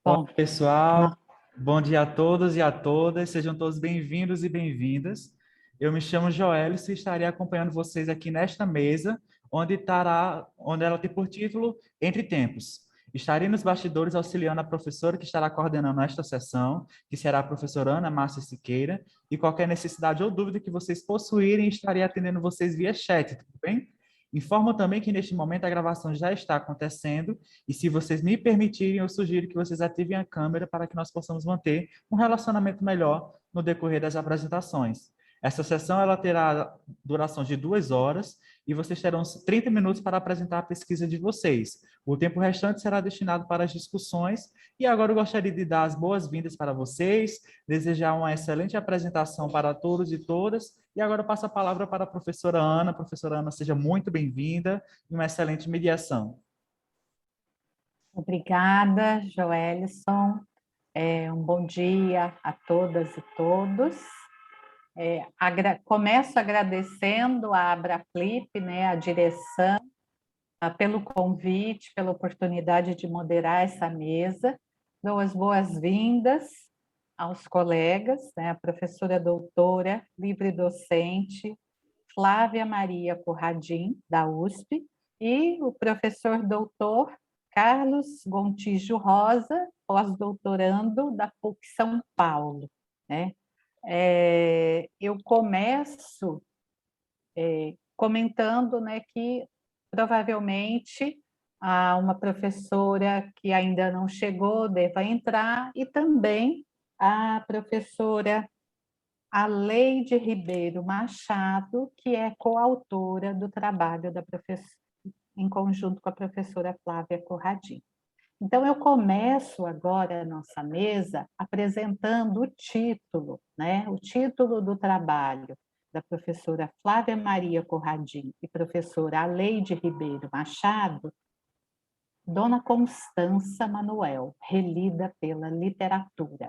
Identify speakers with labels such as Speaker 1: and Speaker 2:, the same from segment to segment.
Speaker 1: Olá,
Speaker 2: Bom,
Speaker 1: pessoal.
Speaker 2: não,
Speaker 1: Bom dia a todos e a todas. Sejam todos bem-vindos e bem-vindas. Eu me chamo Joelis e estarei acompanhando vocês aqui nesta mesa, onde ela tem por título Entre Tempos. Estarei nos bastidores auxiliando a professora que estará coordenando esta sessão, que será a professora Ana Márcia Siqueira, e qualquer necessidade ou dúvida que vocês possuírem, estarei atendendo vocês via chat, tudo bem? Informo também que neste momento a gravação já está acontecendo e se vocês me permitirem, eu sugiro que vocês ativem a câmera para que nós possamos manter um relacionamento melhor no decorrer das apresentações. Essa sessão ela terá duração de 2 horas e vocês terão 30 minutos para apresentar a pesquisa de vocês. O tempo restante será destinado para as discussões e agora eu gostaria de dar as boas-vindas para vocês, desejar uma excelente apresentação para todos e todas e agora eu passo a palavra para a professora Ana. Professora Ana, seja muito bem-vinda e uma excelente mediação.
Speaker 2: obrigada, Joelison. Um bom dia a todas e todos. Começo agradecendo a Abraflip, né, a direção, pelo convite, pela oportunidade de moderar essa mesa. Dou as boas-vindas aos colegas, né, a professora doutora, livre docente, Flávia Maria Corradim, da USP, e o professor doutor Carlos Gontijo Rosa, pós-doutorando da PUC São Paulo, né? Eu começo comentando, né, que provavelmente uma professora que ainda não chegou deva entrar, e também a professora Aleide Ribeiro Machado, que é coautora do trabalho da professora, em conjunto com a professora Flávia Corradim. Então, eu começo agora a nossa mesa apresentando o título, né? O título do trabalho da professora Flávia Maria Corradim e professora Aleide Ribeiro Machado, Dona Constança Manuel, relida pela literatura.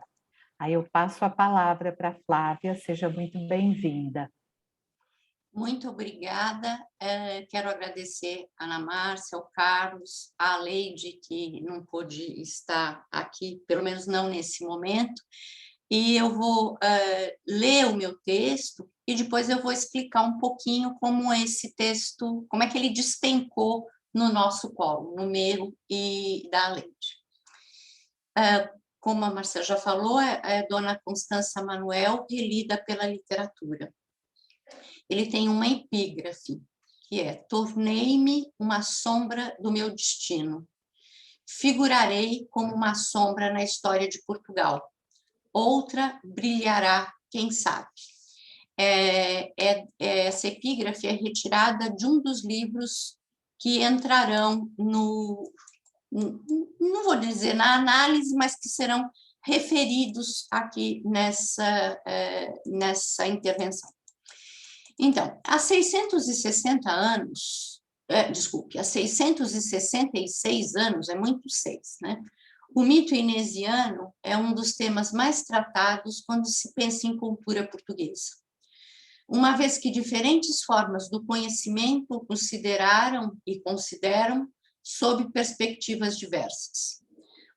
Speaker 2: Aí eu passo a palavra para a Flávia, seja muito bem-vinda.
Speaker 3: Muito obrigada. Quero agradecer a Ana Márcia, ao Carlos, a Leide, que não pôde estar aqui, pelo menos não nesse momento. E eu vou ler o meu texto e depois eu vou explicar um pouquinho como esse texto, como é que ele despencou no nosso colo, no meu e da Leide. Como a Márcia já falou, é Dona Constança Manuel, relida pela literatura. Ele tem uma epígrafe, que é: tornei-me uma sombra do meu destino. Figurarei como uma sombra na história de Portugal. Outra brilhará, quem sabe. Essa epígrafe é retirada de um dos livros que entrarão não vou dizer na análise, mas que serão referidos aqui nessa intervenção. Então, há 660 anos, há 666 anos, é muito 6, né? O mito inesiano é um dos temas mais tratados quando se pensa em cultura portuguesa. Uma vez que diferentes formas do conhecimento o consideraram e consideram sob perspectivas diversas.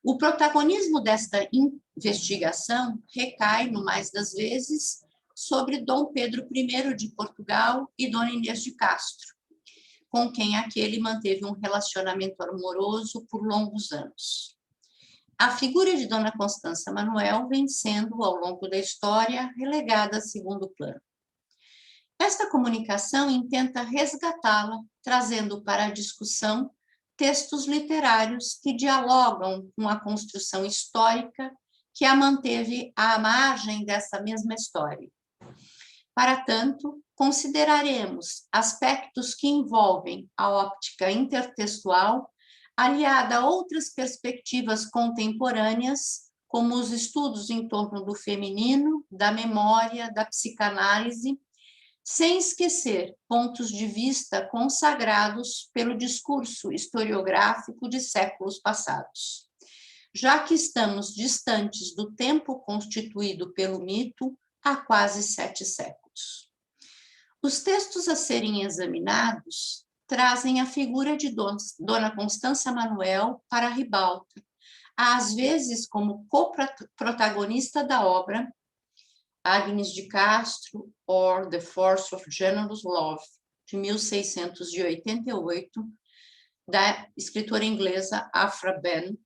Speaker 3: O protagonismo desta investigação recai, no mais das vezes, sobre Dom Pedro I de Portugal e Dona Inês de Castro, com quem aquele manteve um relacionamento amoroso por longos anos. A figura de Dona Constança Manuel vem sendo, ao longo da história, relegada a segundo plano. Esta comunicação intenta resgatá-la, trazendo para a discussão textos literários que dialogam com a construção histórica que a manteve à margem dessa mesma história. Para tanto, consideraremos aspectos que envolvem a óptica intertextual, aliada a outras perspectivas contemporâneas, como os estudos em torno do feminino, da memória, da psicanálise, sem esquecer pontos de vista consagrados pelo discurso historiográfico de séculos passados. Já que estamos distantes do tempo constituído pelo mito há quase 7 séculos. Os textos a serem examinados trazem a figura de Dona Constança Manuel para a ribalta, às vezes como co-protagonista da obra Agnes de Castro, or The Force of Generous Love, de 1688, da escritora inglesa Aphra Behn,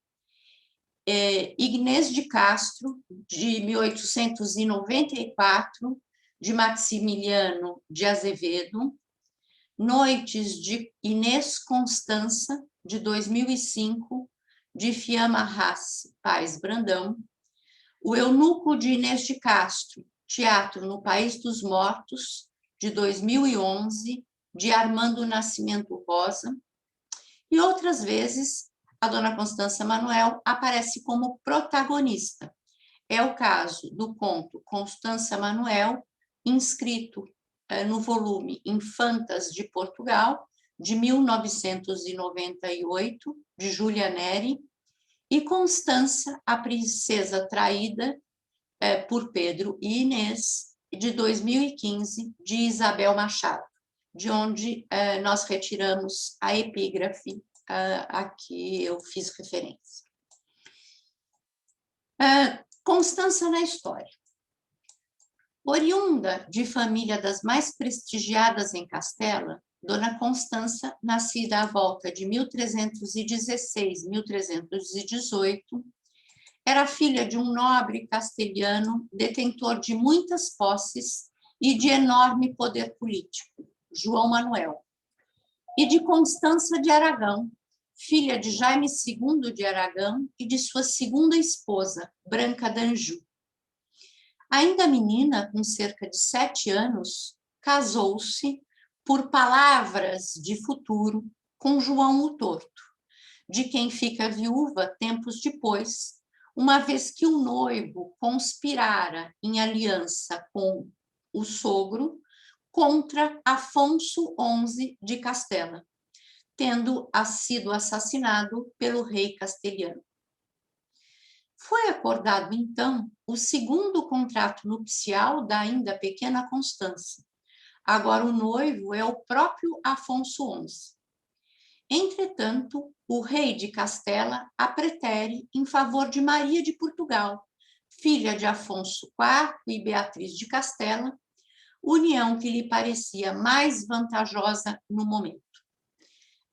Speaker 3: Inês de Castro, de 1894, de Maximiliano de Azevedo, Noites de Inês Constança, de 2005, de Fiamma Haas Paz Brandão, O Eunuco de Inês de Castro, Teatro no País dos Mortos, de 2011, de Armando Nascimento Rosa, e outras vezes a Dona Constança Manuel aparece como protagonista. É o caso do conto Constança Manuel, inscrito no volume Infantas de Portugal, de 1998, de Júlia Neri, e Constança, a Princesa Traída, por Pedro e Inês, de 2015, de Isabel Machado, de onde nós retiramos a epígrafe a que eu fiz referência. Constança na história. Oriunda de família das mais prestigiadas em Castela, Dona Constança, nascida à volta de 1316, 1318, era filha de um nobre castelhano, detentor de muitas posses e de enorme poder político, João Manuel, e de Constança de Aragão, filha de Jaime II de Aragão e de sua segunda esposa, Branca d'Anjou. Ainda menina, com cerca de 7 anos, casou-se, por palavras de futuro, com João o Torto, de quem fica viúva tempos depois, uma vez que o noivo conspirara em aliança com o sogro contra Afonso XI de Castela, tendo sido assassinado pelo rei castelhano. Foi acordado, então, o segundo contrato nupcial da ainda pequena Constança. Agora o noivo é o próprio Afonso XI. Entretanto, o rei de Castela a pretere em favor de Maria de Portugal, filha de Afonso IV e Beatriz de Castela, união que lhe parecia mais vantajosa no momento.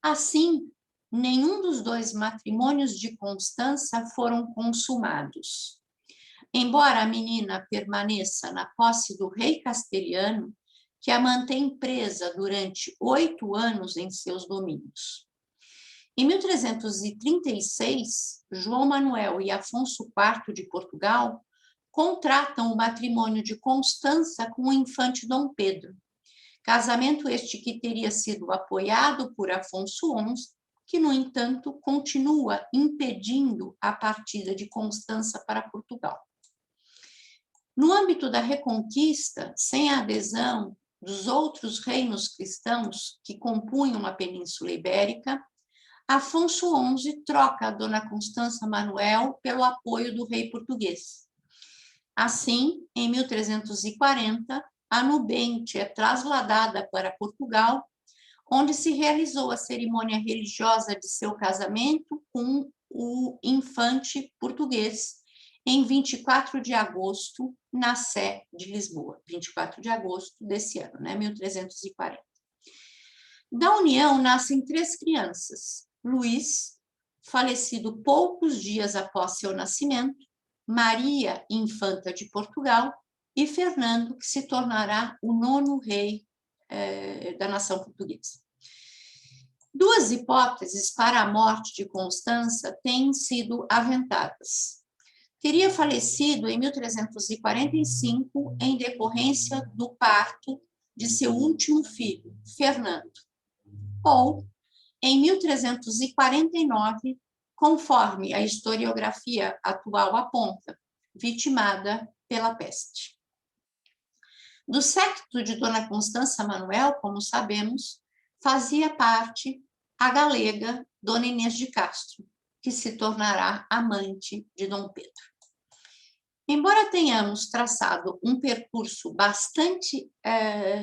Speaker 3: Assim, nenhum dos 2 matrimônios de Constança foram consumados. Embora a menina permaneça na posse do rei castelhano, que a mantém presa durante 8 anos em seus domínios. Em 1336, João Manuel e Afonso IV de Portugal contratam o matrimônio de Constança com o infante Dom Pedro, casamento este que teria sido apoiado por Afonso XI, que, no entanto, continua impedindo a partida de Constança para Portugal. No âmbito da Reconquista, sem a adesão dos outros reinos cristãos que compunham a Península Ibérica, Afonso XI troca a Dona Constança Manuel pelo apoio do rei português. Assim, em 1340, a nubente é trasladada para Portugal, onde se realizou a cerimônia religiosa de seu casamento com o infante português, em 24 de agosto, na Sé de Lisboa, 24 de agosto desse ano, 1340. Da união nascem 3 crianças: Luís, falecido poucos dias após seu nascimento, Maria, infanta de Portugal, e Fernando, que se tornará o 9º rei da nação portuguesa. 2 hipóteses para a morte de Constança têm sido aventadas. Teria falecido em 1345 em decorrência do parto de seu último filho, Fernando, ou em 1349, conforme a historiografia atual aponta, vitimada pela peste. Do séquito de Dona Constança Manuel, como sabemos, fazia parte a galega Dona Inês de Castro, que se tornará amante de Dom Pedro. Embora tenhamos traçado um percurso bastante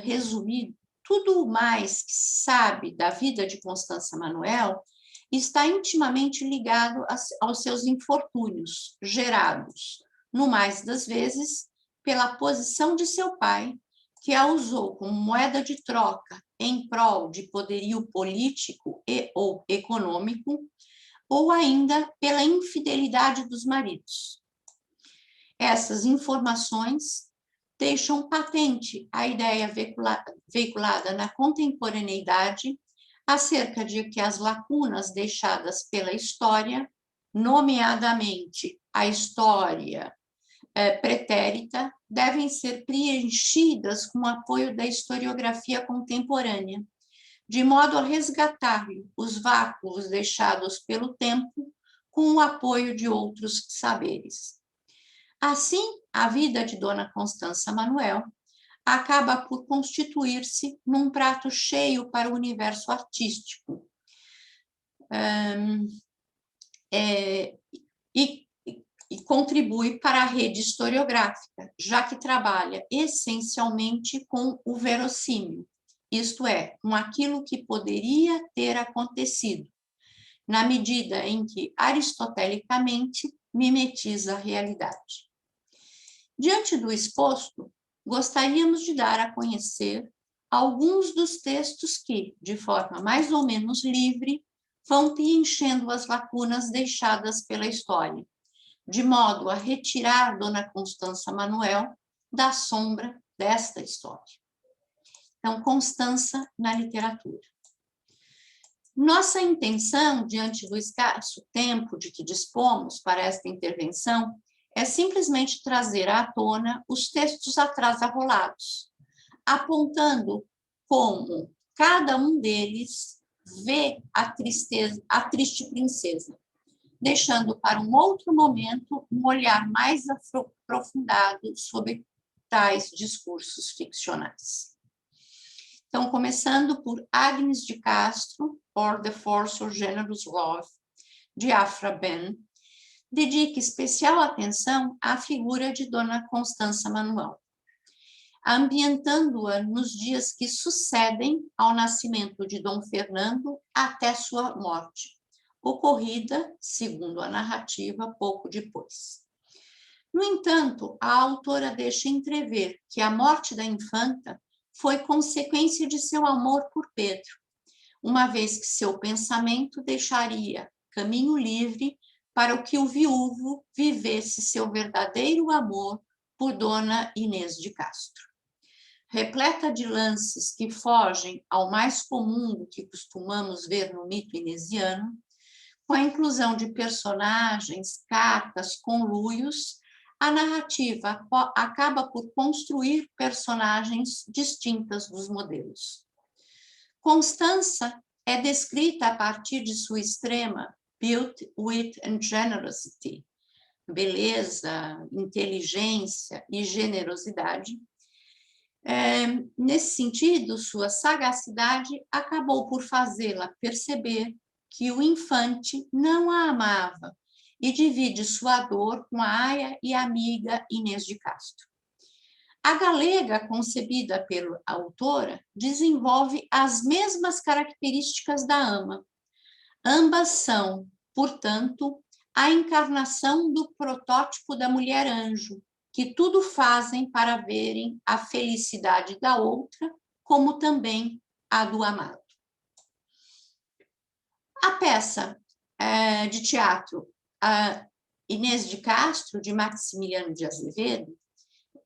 Speaker 3: resumido, tudo mais que se sabe da vida de Constança Manuel está intimamente ligado aos seus infortúnios, gerados, no mais das vezes, pela posição de seu pai, que a usou como moeda de troca em prol de poderio político e ou econômico, ou ainda pela infidelidade dos maridos. Essas informações deixam patente a ideia veiculada na contemporaneidade acerca de que as lacunas deixadas pela história, nomeadamente a história pretérita, devem ser preenchidas com o apoio da historiografia contemporânea, de modo a resgatar os vácuos deixados pelo tempo com o apoio de outros saberes. Assim, a vida de Dona Constança Manuel acaba por constituir-se num prato cheio para o universo artístico. E contribui para a rede historiográfica, já que trabalha essencialmente com o verossímil, isto é, com aquilo que poderia ter acontecido, na medida em que, aristotelicamente, mimetiza a realidade. Diante do exposto, gostaríamos de dar a conhecer alguns dos textos que, de forma mais ou menos livre, vão preenchendo as lacunas deixadas pela história, de modo a retirar Dona Constança Manuel da sombra desta história. Então, Constança na literatura. Nossa intenção, diante do escasso tempo de que dispomos para esta intervenção, é simplesmente trazer à tona os textos atrás arrolados, apontando como cada um deles vê a triste princesa, deixando para um outro momento um olhar mais aprofundado sobre tais discursos ficcionais. Então, começando por Agnes de Castro, or The Force of Generous Love, de Afra Ben, dedica especial atenção à figura de Dona Constança Manuel, ambientando-a nos dias que sucedem ao nascimento de Dom Fernando até sua morte, ocorrida, segundo a narrativa, pouco depois. No entanto, a autora deixa entrever que a morte da infanta foi consequência de seu amor por Pedro, uma vez que seu pensamento deixaria caminho livre para o que o viúvo vivesse seu verdadeiro amor por Dona Inês de Castro. Repleta de lances que fogem ao mais comum do que costumamos ver no mito inesiano, com a inclusão de personagens, cartas, conluios, a narrativa acaba por construir personagens distintas dos modelos. Constança é descrita a partir de sua extrema beauty, wit and generosity, beleza, inteligência e generosidade. Nesse sentido, sua sagacidade acabou por fazê-la perceber que o infante não a amava e divide sua dor com a aia e amiga Inês de Castro. A galega, concebida pela autora, desenvolve as mesmas características da ama. Ambas são, portanto, a encarnação do protótipo da mulher-anjo, que tudo fazem para verem a felicidade da outra, como também a do amado. A peça de teatro Inês de Castro, de Maximiliano de Azevedo,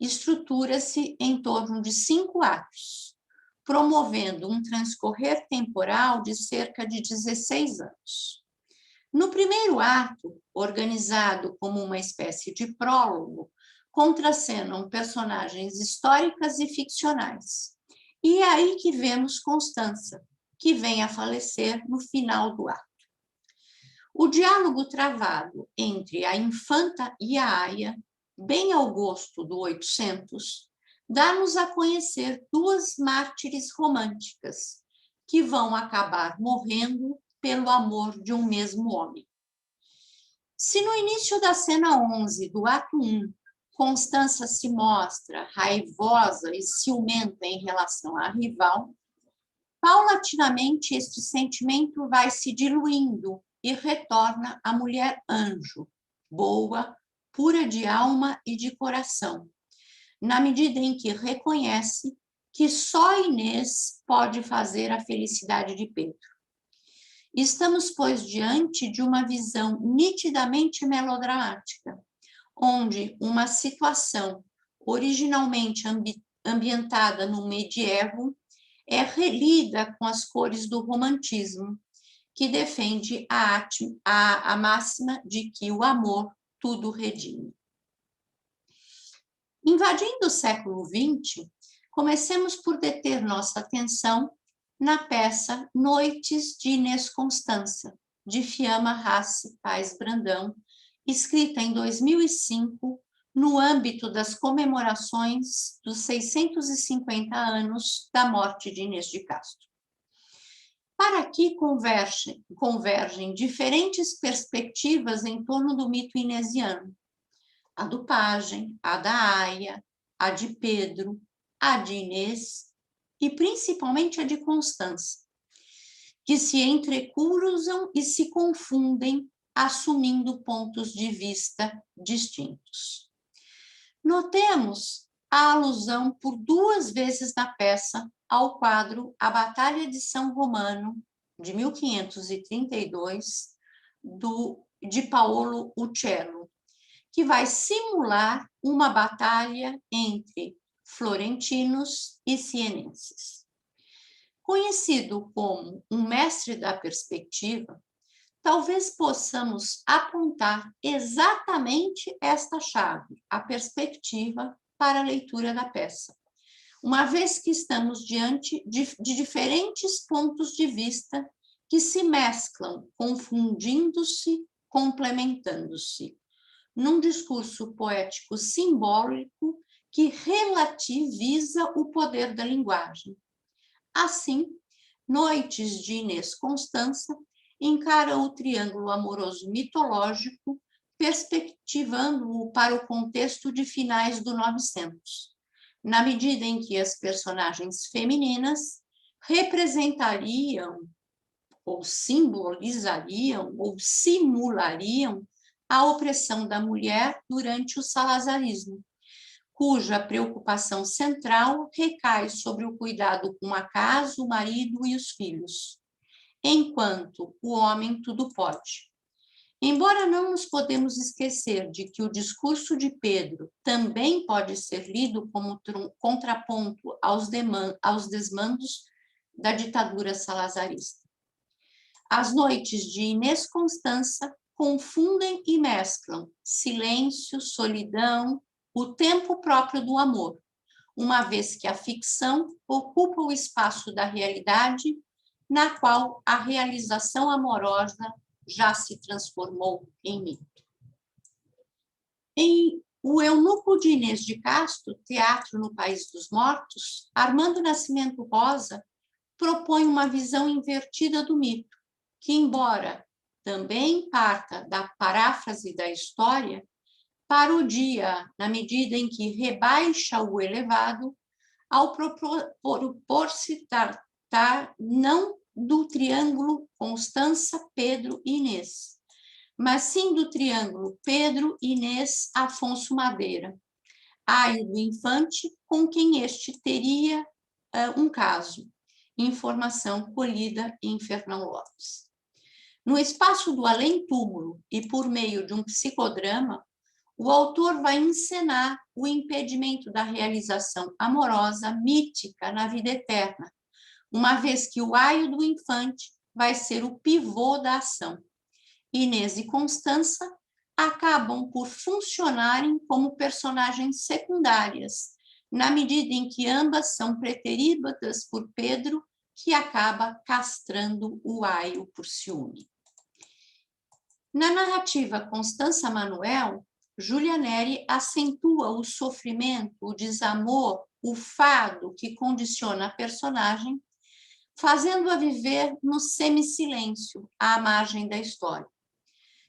Speaker 3: estrutura-se em torno de 5 atos, promovendo um transcorrer temporal de cerca de 16 anos. No primeiro ato, organizado como uma espécie de prólogo, contracenam personagens históricas e ficcionais. E é aí que vemos Constança, que vem a falecer no final do ato. O diálogo travado entre a infanta e a aia, bem ao gosto do 800, dá-nos a conhecer 2 mártires românticas, que vão acabar morrendo pelo amor de um mesmo homem. Se no início da cena 11 do ato 1, Constança se mostra raivosa e ciumenta em relação à rival, paulatinamente este sentimento vai se diluindo e retorna à mulher anjo, boa, pura de alma e de coração, na medida em que reconhece que só Inês pode fazer a felicidade de Pedro. Estamos, pois, diante de uma visão nitidamente melodramática, onde uma situação originalmente ambientada no medievo é relida com as cores do romantismo, que defende a máxima de que o amor tudo redime. Invadindo o século XX, comecemos por deter nossa atenção na peça Noites de Inês Constança, de Fiamma Rassi Paes Brandão, escrita em 2005, no âmbito das comemorações dos 650 anos da morte de Inês de Castro. Para aqui convergem diferentes perspectivas em torno do mito inesiano: a do pajem, a da aia, a de Pedro, a de Inês e principalmente a de Constança, que se entrecruzam e se confundem, assumindo pontos de vista distintos. Notemos a alusão por 2 vezes na peça ao quadro A Batalha de São Romano, de 1532, de Paolo Uccello, que vai simular uma batalha entre florentinos e sienenses. Conhecido como um mestre da perspectiva, talvez possamos apontar exatamente esta chave, a perspectiva, para a leitura da peça, uma vez que estamos diante de diferentes pontos de vista que se mesclam, confundindo-se, complementando-se, num discurso poético simbólico que relativiza o poder da linguagem. Assim, Noites de Inês Constança encara o triângulo amoroso mitológico, perspectivando-o para o contexto de finais do 900, na medida em que as personagens femininas representariam, ou simbolizariam, ou simulariam a opressão da mulher durante o salazarismo, cuja preocupação central recai sobre o cuidado com a casa, o marido e os filhos, enquanto o homem tudo pode. Embora não nos podemos esquecer de que o discurso de Pedro também pode ser lido como contraponto aos desmandos da ditadura salazarista. As noites de Inês Constança confundem e mesclam silêncio, solidão, o tempo próprio do amor, uma vez que a ficção ocupa o espaço da realidade, na qual a realização amorosa já se transformou em mito. Em O Eunuco de Inês de Castro, Teatro no País dos Mortos, Armando Nascimento Rosa propõe uma visão invertida do mito, que, embora também parta da paráfrase da história, parodia na medida em que rebaixa o elevado ao propor-se tratar não do triângulo Constança, Pedro e Inês, mas sim do triângulo Pedro, Inês, Afonso Madeira, aio do infante com quem este teria um caso, informação colhida em Fernão Lopes. No espaço do além-túmulo e por meio de um psicodrama, o autor vai encenar o impedimento da realização amorosa mítica na vida eterna, uma vez que o aio do infante vai ser o pivô da ação. Inês e Constança acabam por funcionarem como personagens secundárias, na medida em que ambas são preteridas por Pedro, que acaba castrando o aio por ciúme. Na narrativa Constança Manuel, Júlia Neri acentua o sofrimento, o desamor, o fado que condiciona a personagem, fazendo-a viver no semi-silêncio, à margem da história.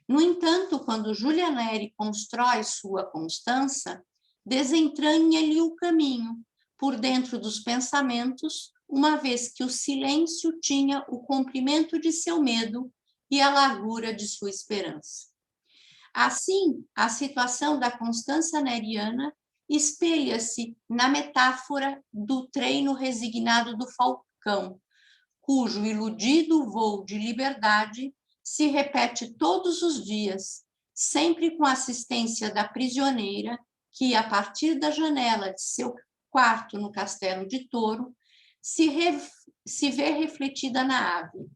Speaker 3: No entanto, quando Júlia Neri constrói sua Constança, desentranha-lhe o caminho, por dentro dos pensamentos, uma vez que o silêncio tinha o comprimento de seu medo e a largura de sua esperança. Assim, a situação da Constança Neriana espelha-se na metáfora do treino resignado do falcão, cujo iludido voo de liberdade se repete todos os dias, sempre com a assistência da prisioneira, que, a partir da janela de seu quarto no Castelo de Touro, se vê refletida na ave.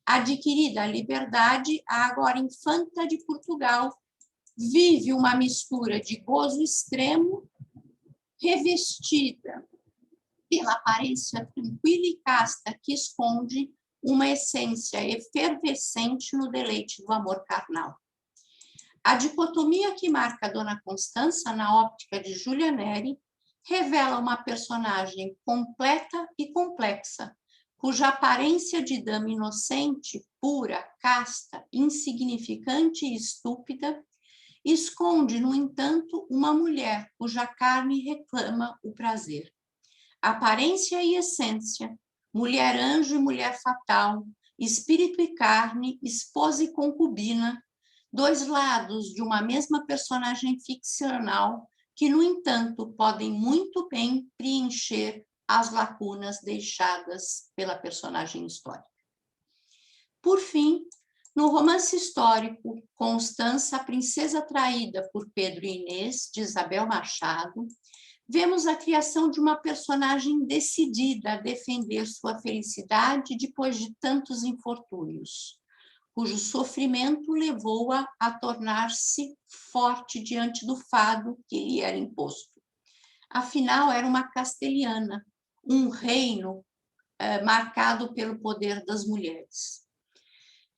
Speaker 3: Adquirida a liberdade, a agora infanta de Portugal vive uma mistura de gozo extremo, revestida pela aparência tranquila e casta que esconde uma essência efervescente no deleite do amor carnal. A dicotomia que marca Dona Constança na óptica de Júlia Neri revela uma personagem completa e complexa, cuja aparência de dama inocente, pura, casta, insignificante e estúpida esconde, no entanto, uma mulher cuja carne reclama o prazer. Aparência e essência, mulher anjo e mulher fatal, espírito e carne, esposa e concubina, dois lados de uma mesma personagem ficcional que, no entanto, podem muito bem preencher as lacunas deixadas pela personagem histórica. Por fim, no romance histórico Constança, a princesa traída por Pedro e Inês, de Isabel Machado, vemos a criação de uma personagem decidida a defender sua felicidade depois de tantos infortúnios, cujo sofrimento levou-a a tornar-se forte diante do fado que lhe era imposto. Afinal, era uma castelhana, um reino marcado pelo poder das mulheres.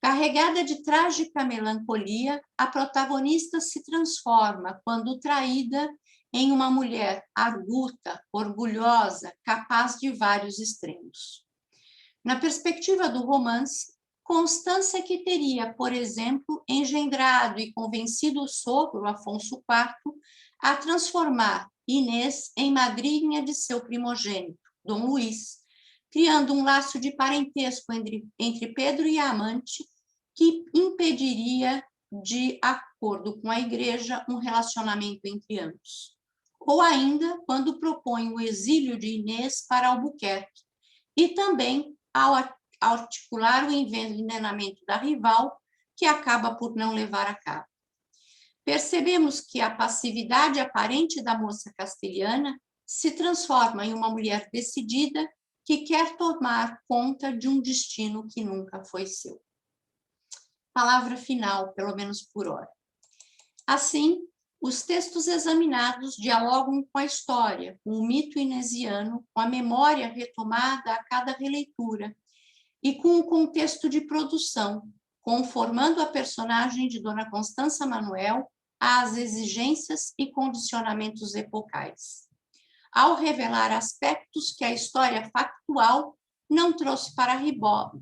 Speaker 3: Carregada de trágica melancolia, a protagonista se transforma, quando traída, em uma mulher arguta, orgulhosa, capaz de vários extremos. Na perspectiva do romance, Constança, que teria, por exemplo, engendrado e convencido o sogro, Afonso IV, a transformar Inês em madrinha de seu primogênito, Dom Luís, criando um laço de parentesco entre Pedro e a amante, que impediria, de acordo com a Igreja, um relacionamento entre ambos. Ou ainda, quando propõe o exílio de Inês para Albuquerque, e também ao articular o envenenamento da rival, que acaba por não levar a cabo. Percebemos que a passividade aparente da moça castelhana se transforma em uma mulher decidida que quer tomar conta de um destino que nunca foi seu. Palavra final, pelo menos por hora. Assim, os textos examinados dialogam com a história, com o mito inesiano, com a memória retomada a cada releitura e com o contexto de produção, conformando a personagem de Dona Constança Manuel às exigências e condicionamentos epocais, ao revelar aspectos que a história factual não trouxe para a ribalta.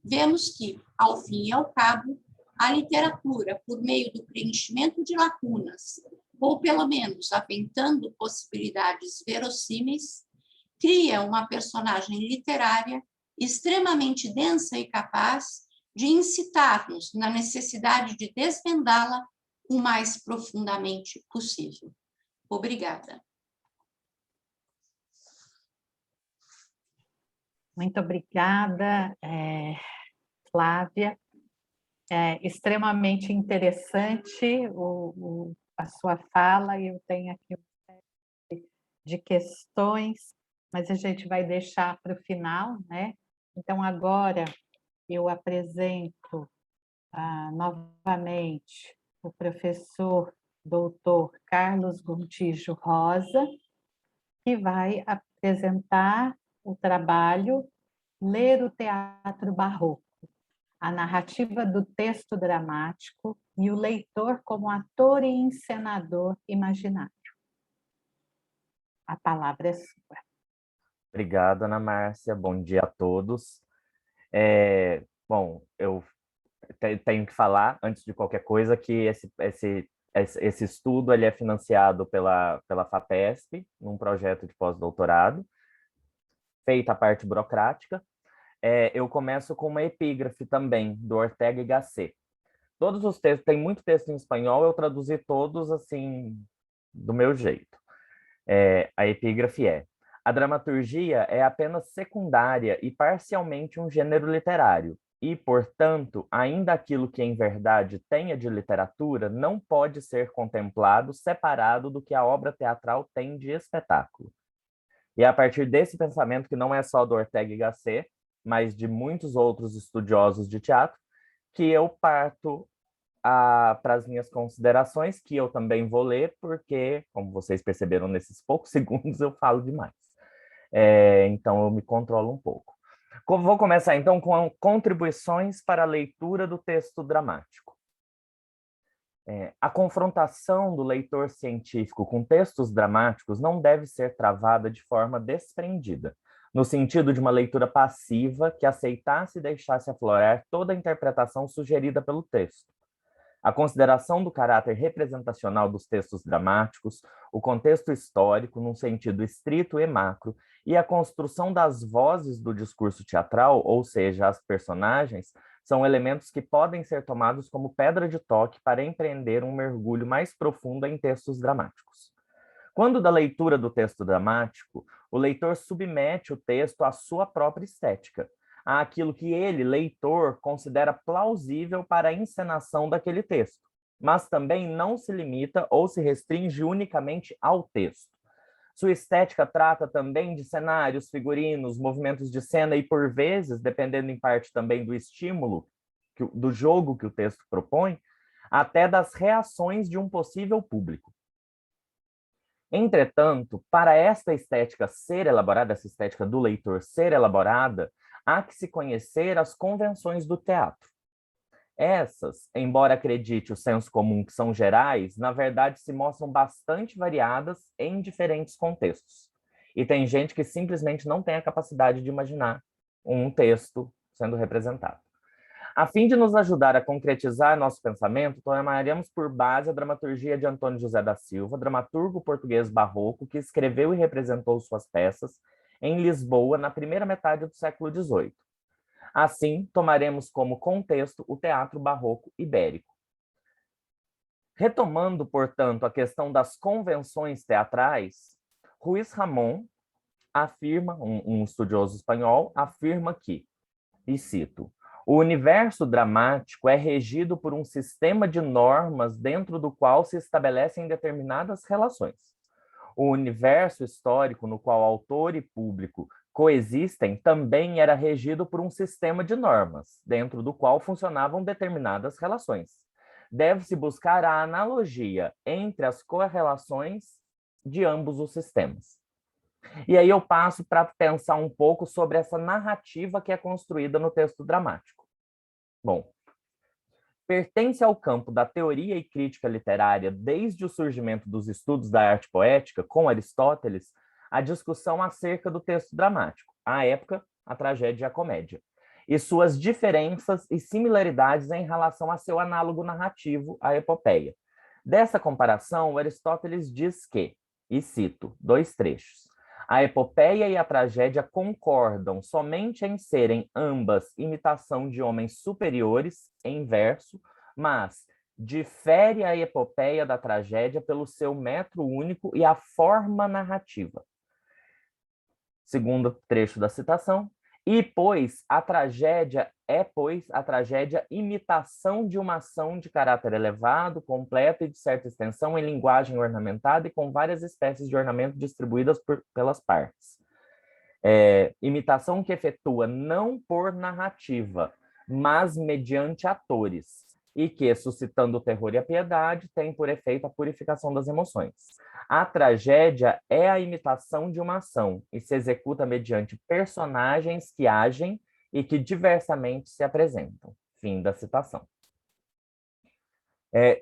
Speaker 3: Vemos que, ao fim e ao cabo, a literatura, por meio do preenchimento de lacunas, ou pelo menos aventando possibilidades verossímeis, cria uma personagem literária extremamente densa e capaz de incitar-nos na necessidade de desvendá-la o mais profundamente possível. Obrigada.
Speaker 2: Muito obrigada, Flávia. É extremamente interessante a sua fala, e eu tenho aqui uma série de questões, mas a gente vai deixar para o final, né? Então, agora eu apresento novamente o professor doutor Carlos Gontijo Rosa, que vai apresentar o trabalho Ler o Teatro Barroco, a narrativa do texto dramático e o leitor como ator e encenador imaginário. A palavra é sua.
Speaker 4: Obrigado, Ana Márcia. Bom dia a todos. Bom, eu tenho que falar, antes de qualquer coisa, que esse esse estudo ele é financiado pela FAPESP, num projeto de pós-doutorado, feita a parte burocrática. Eu começo com uma epígrafe também, do Ortega y Gasset. Todos os textos, tem muito texto em espanhol, eu traduzi todos assim, do meu jeito. A epígrafe é: a dramaturgia é apenas secundária e parcialmente um gênero literário, e, portanto, ainda aquilo que em verdade tenha de literatura não pode ser contemplado separado do que a obra teatral tem de espetáculo. E é a partir desse pensamento, que não é só do Ortega y Gasset, mas de muitos outros estudiosos de teatro, que eu parto para as minhas considerações, que eu também vou ler, porque, como vocês perceberam nesses poucos segundos, eu falo demais. Então, eu me controlo um pouco. Vou começar, então, com contribuições para a leitura do texto dramático. A confrontação do leitor científico com textos dramáticos não deve ser travada de forma desprendida, no sentido de uma leitura passiva que aceitasse e deixasse aflorar toda a interpretação sugerida pelo texto. A consideração do caráter representacional dos textos dramáticos, o contexto histórico, num sentido estrito e macro, e a construção das vozes do discurso teatral, ou seja, as personagens, são elementos que podem ser tomados como pedra de toque para empreender um mergulho mais profundo em textos dramáticos. Quando da leitura do texto dramático, o leitor submete o texto à sua própria estética, àquilo que ele, leitor, considera plausível para a encenação daquele texto, mas também não se limita ou se restringe unicamente ao texto. Sua estética trata também de cenários, figurinos, movimentos de cena e, por vezes, dependendo em parte também do estímulo, do jogo que o texto propõe, até das reações de um possível público. Entretanto, para esta estética ser elaborada, essa estética do leitor ser elaborada, há que se conhecer as convenções do teatro. Essas, embora acredite o senso comum que são gerais, na verdade se mostram bastante variadas em diferentes contextos. E tem gente que simplesmente não tem a capacidade de imaginar um texto sendo representado. A fim de nos ajudar a concretizar nosso pensamento, tomaremos por base a dramaturgia de Antônio José da Silva, dramaturgo português barroco que escreveu e representou suas peças em Lisboa na primeira metade do século XVIII. Assim, tomaremos como contexto o teatro barroco ibérico. Retomando, portanto, a questão das convenções teatrais, Ruiz Ramón afirma, um estudioso espanhol, afirma que, e cito, o universo dramático é regido por um sistema de normas dentro do qual se estabelecem determinadas relações. O universo histórico no qual autor e público coexistem também era regido por um sistema de normas, dentro do qual funcionavam determinadas relações. Deve-se buscar a analogia entre as correlações de ambos os sistemas. E aí eu passo para pensar um pouco sobre essa narrativa que é construída no texto dramático. Bom, pertence ao campo da teoria e crítica literária desde o surgimento dos estudos da arte poética, com Aristóteles, a discussão acerca do texto dramático, à época, a tragédia e a comédia, e suas diferenças e similaridades em relação a seu análogo narrativo, a epopeia. Dessa comparação, Aristóteles diz que, e cito, dois trechos, a epopeia e a tragédia concordam somente em serem ambas imitação de homens superiores, em verso, mas difere a epopeia da tragédia pelo seu método único e a forma narrativa. Segundo trecho da citação, e pois a tragédia imitação de uma ação de caráter elevado, completa e de certa extensão em linguagem ornamentada e com várias espécies de ornamento distribuídas pelas partes. Imitação que efetua não por narrativa, mas mediante atores, e que, suscitando o terror e a piedade, tem por efeito a purificação das emoções. A tragédia é a imitação de uma ação e se executa mediante personagens que agem e que diversamente se apresentam. Fim da citação.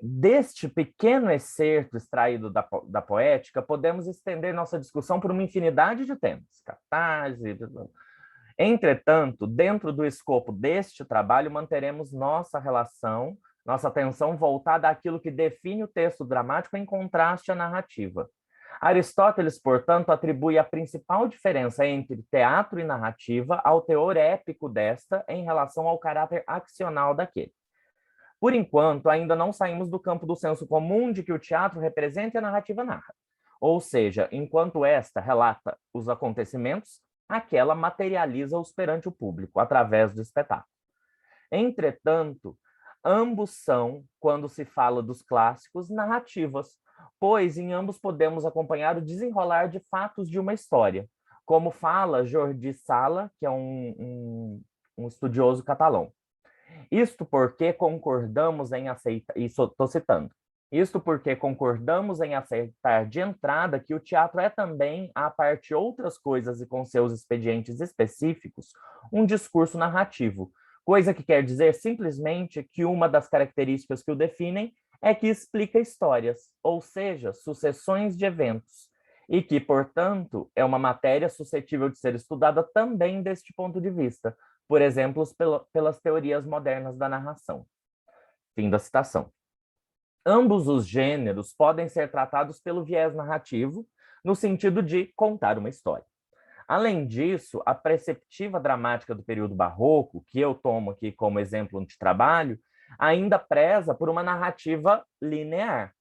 Speaker 4: Deste pequeno excerto extraído da poética, podemos estender nossa discussão por uma infinidade de temas. Catarse. Entretanto, dentro do escopo deste trabalho, manteremos nossa relação Nossa atenção voltada àquilo que define o texto dramático em contraste à narrativa. Aristóteles, portanto, atribui a principal diferença entre teatro e narrativa ao teor épico desta em relação ao caráter accional daquele. Por enquanto, ainda não saímos do campo do senso comum de que o teatro representa e a narrativa narra. Ou seja, enquanto esta relata os acontecimentos, aquela materializa-os perante o público, através do espetáculo. Entretanto, ambos são, quando se fala dos clássicos, narrativas, pois em ambos podemos acompanhar o desenrolar de fatos de uma história, como fala Jordi Sala, que é um estudioso catalão. Isto porque concordamos em aceitar, isso estou citando, isto porque concordamos em aceitar de entrada que o teatro é também, à parte outras coisas e com seus expedientes específicos, um discurso narrativo, coisa que quer dizer simplesmente que uma das características que o definem é que explica histórias, ou seja, sucessões de eventos, e que, portanto, é uma matéria suscetível de ser estudada também deste ponto de vista, por exemplo, pelas teorias modernas da narração. Fim da citação. Ambos os gêneros podem ser tratados pelo viés narrativo, no sentido de contar uma história. Além disso, a perspectiva dramática do período barroco, que eu tomo aqui como exemplo de trabalho, ainda preza por uma narrativa linear.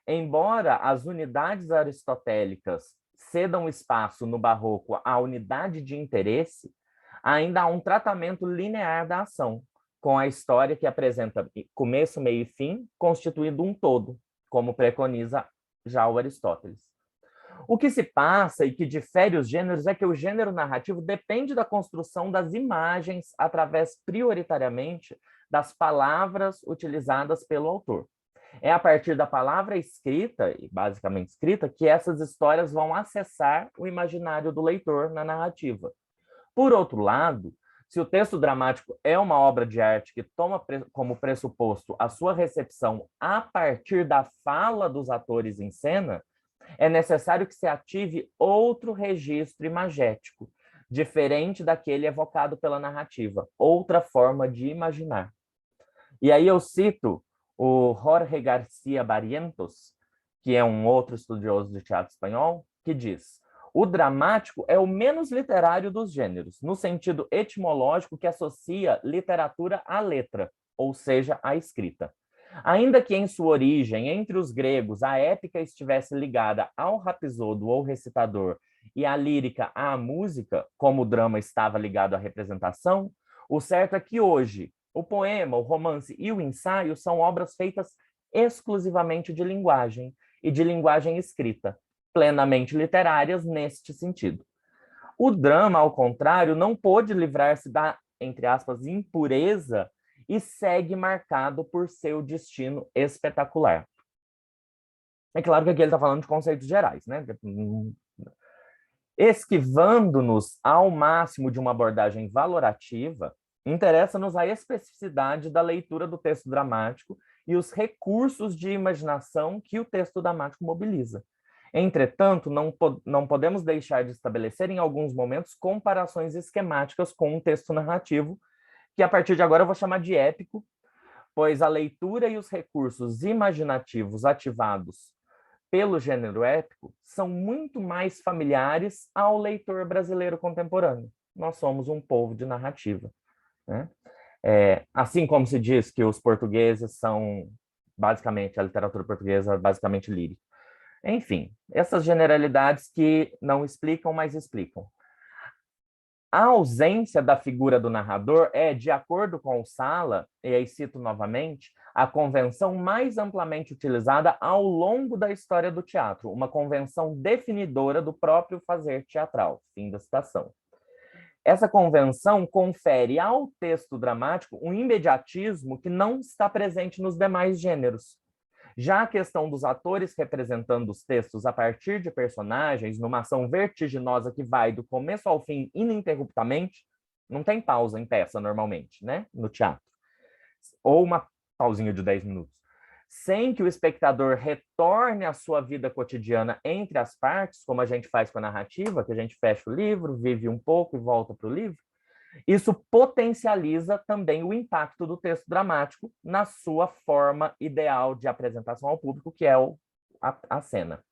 Speaker 4: Embora as unidades aristotélicas cedam espaço no barroco à unidade de interesse, ainda há um tratamento linear da ação, com a história que apresenta começo, meio e fim, constituindo um todo, como preconiza já o Aristóteles. O que se passa e que difere os gêneros é que o gênero narrativo depende da construção das imagens através, prioritariamente, das palavras utilizadas pelo autor. É a partir da palavra escrita, e basicamente escrita, que essas histórias vão acessar o imaginário do leitor na narrativa. Por outro lado, se o texto dramático é uma obra de arte que toma como pressuposto a sua recepção a partir da fala dos atores em cena, é necessário que se ative outro registro imagético, diferente daquele evocado pela narrativa, outra forma de imaginar. E aí eu cito o Jorge García Barrientos, que é um outro estudioso de teatro espanhol, que diz: o dramático é o menos literário dos gêneros, no sentido etimológico que associa literatura à letra, ou seja, à escrita. Ainda que em sua origem, entre os gregos, a épica estivesse ligada ao rapsodo ou recitador e a lírica à música, como o drama estava ligado à representação, o certo é que hoje o poema, o romance e o ensaio são obras feitas exclusivamente de linguagem e de linguagem escrita, plenamente literárias neste sentido. O drama, ao contrário, não pôde livrar-se da, entre aspas, impureza e segue marcado por seu destino espetacular. É claro que aqui ele está falando de conceitos gerais, né? Esquivando-nos ao máximo de uma abordagem valorativa, interessa-nos a especificidade da leitura do texto dramático e os recursos de imaginação que o texto dramático mobiliza. Entretanto, não podemos deixar de estabelecer em alguns momentos comparações esquemáticas com um texto narrativo, que a partir de agora eu vou chamar de épico, pois a leitura e os recursos imaginativos ativados pelo gênero épico são muito mais familiares ao leitor brasileiro contemporâneo. Nós somos um povo de narrativa, né? Assim como se diz que os portugueses são, basicamente, a literatura portuguesa é basicamente lírica. Enfim, essas generalidades que não explicam, mas explicam. A ausência da figura do narrador é, de acordo com o Sala, e aí cito novamente, a convenção mais amplamente utilizada ao longo da história do teatro, uma convenção definidora do próprio fazer teatral. Fim da citação. Essa convenção confere ao texto dramático um imediatismo que não está presente nos demais gêneros. Já a questão dos atores representando os textos a partir de personagens, numa ação vertiginosa que vai do começo ao fim ininterruptamente, não tem pausa em peça normalmente, né? No teatro. Ou uma pausinha de 10 minutos. Sem que o espectador retorne à sua vida cotidiana entre as partes, como a gente faz com a narrativa, que a gente fecha o livro, vive um pouco e volta para o livro, Isso potencializa também o impacto do texto dramático na sua forma ideal de apresentação ao público, que é a cena.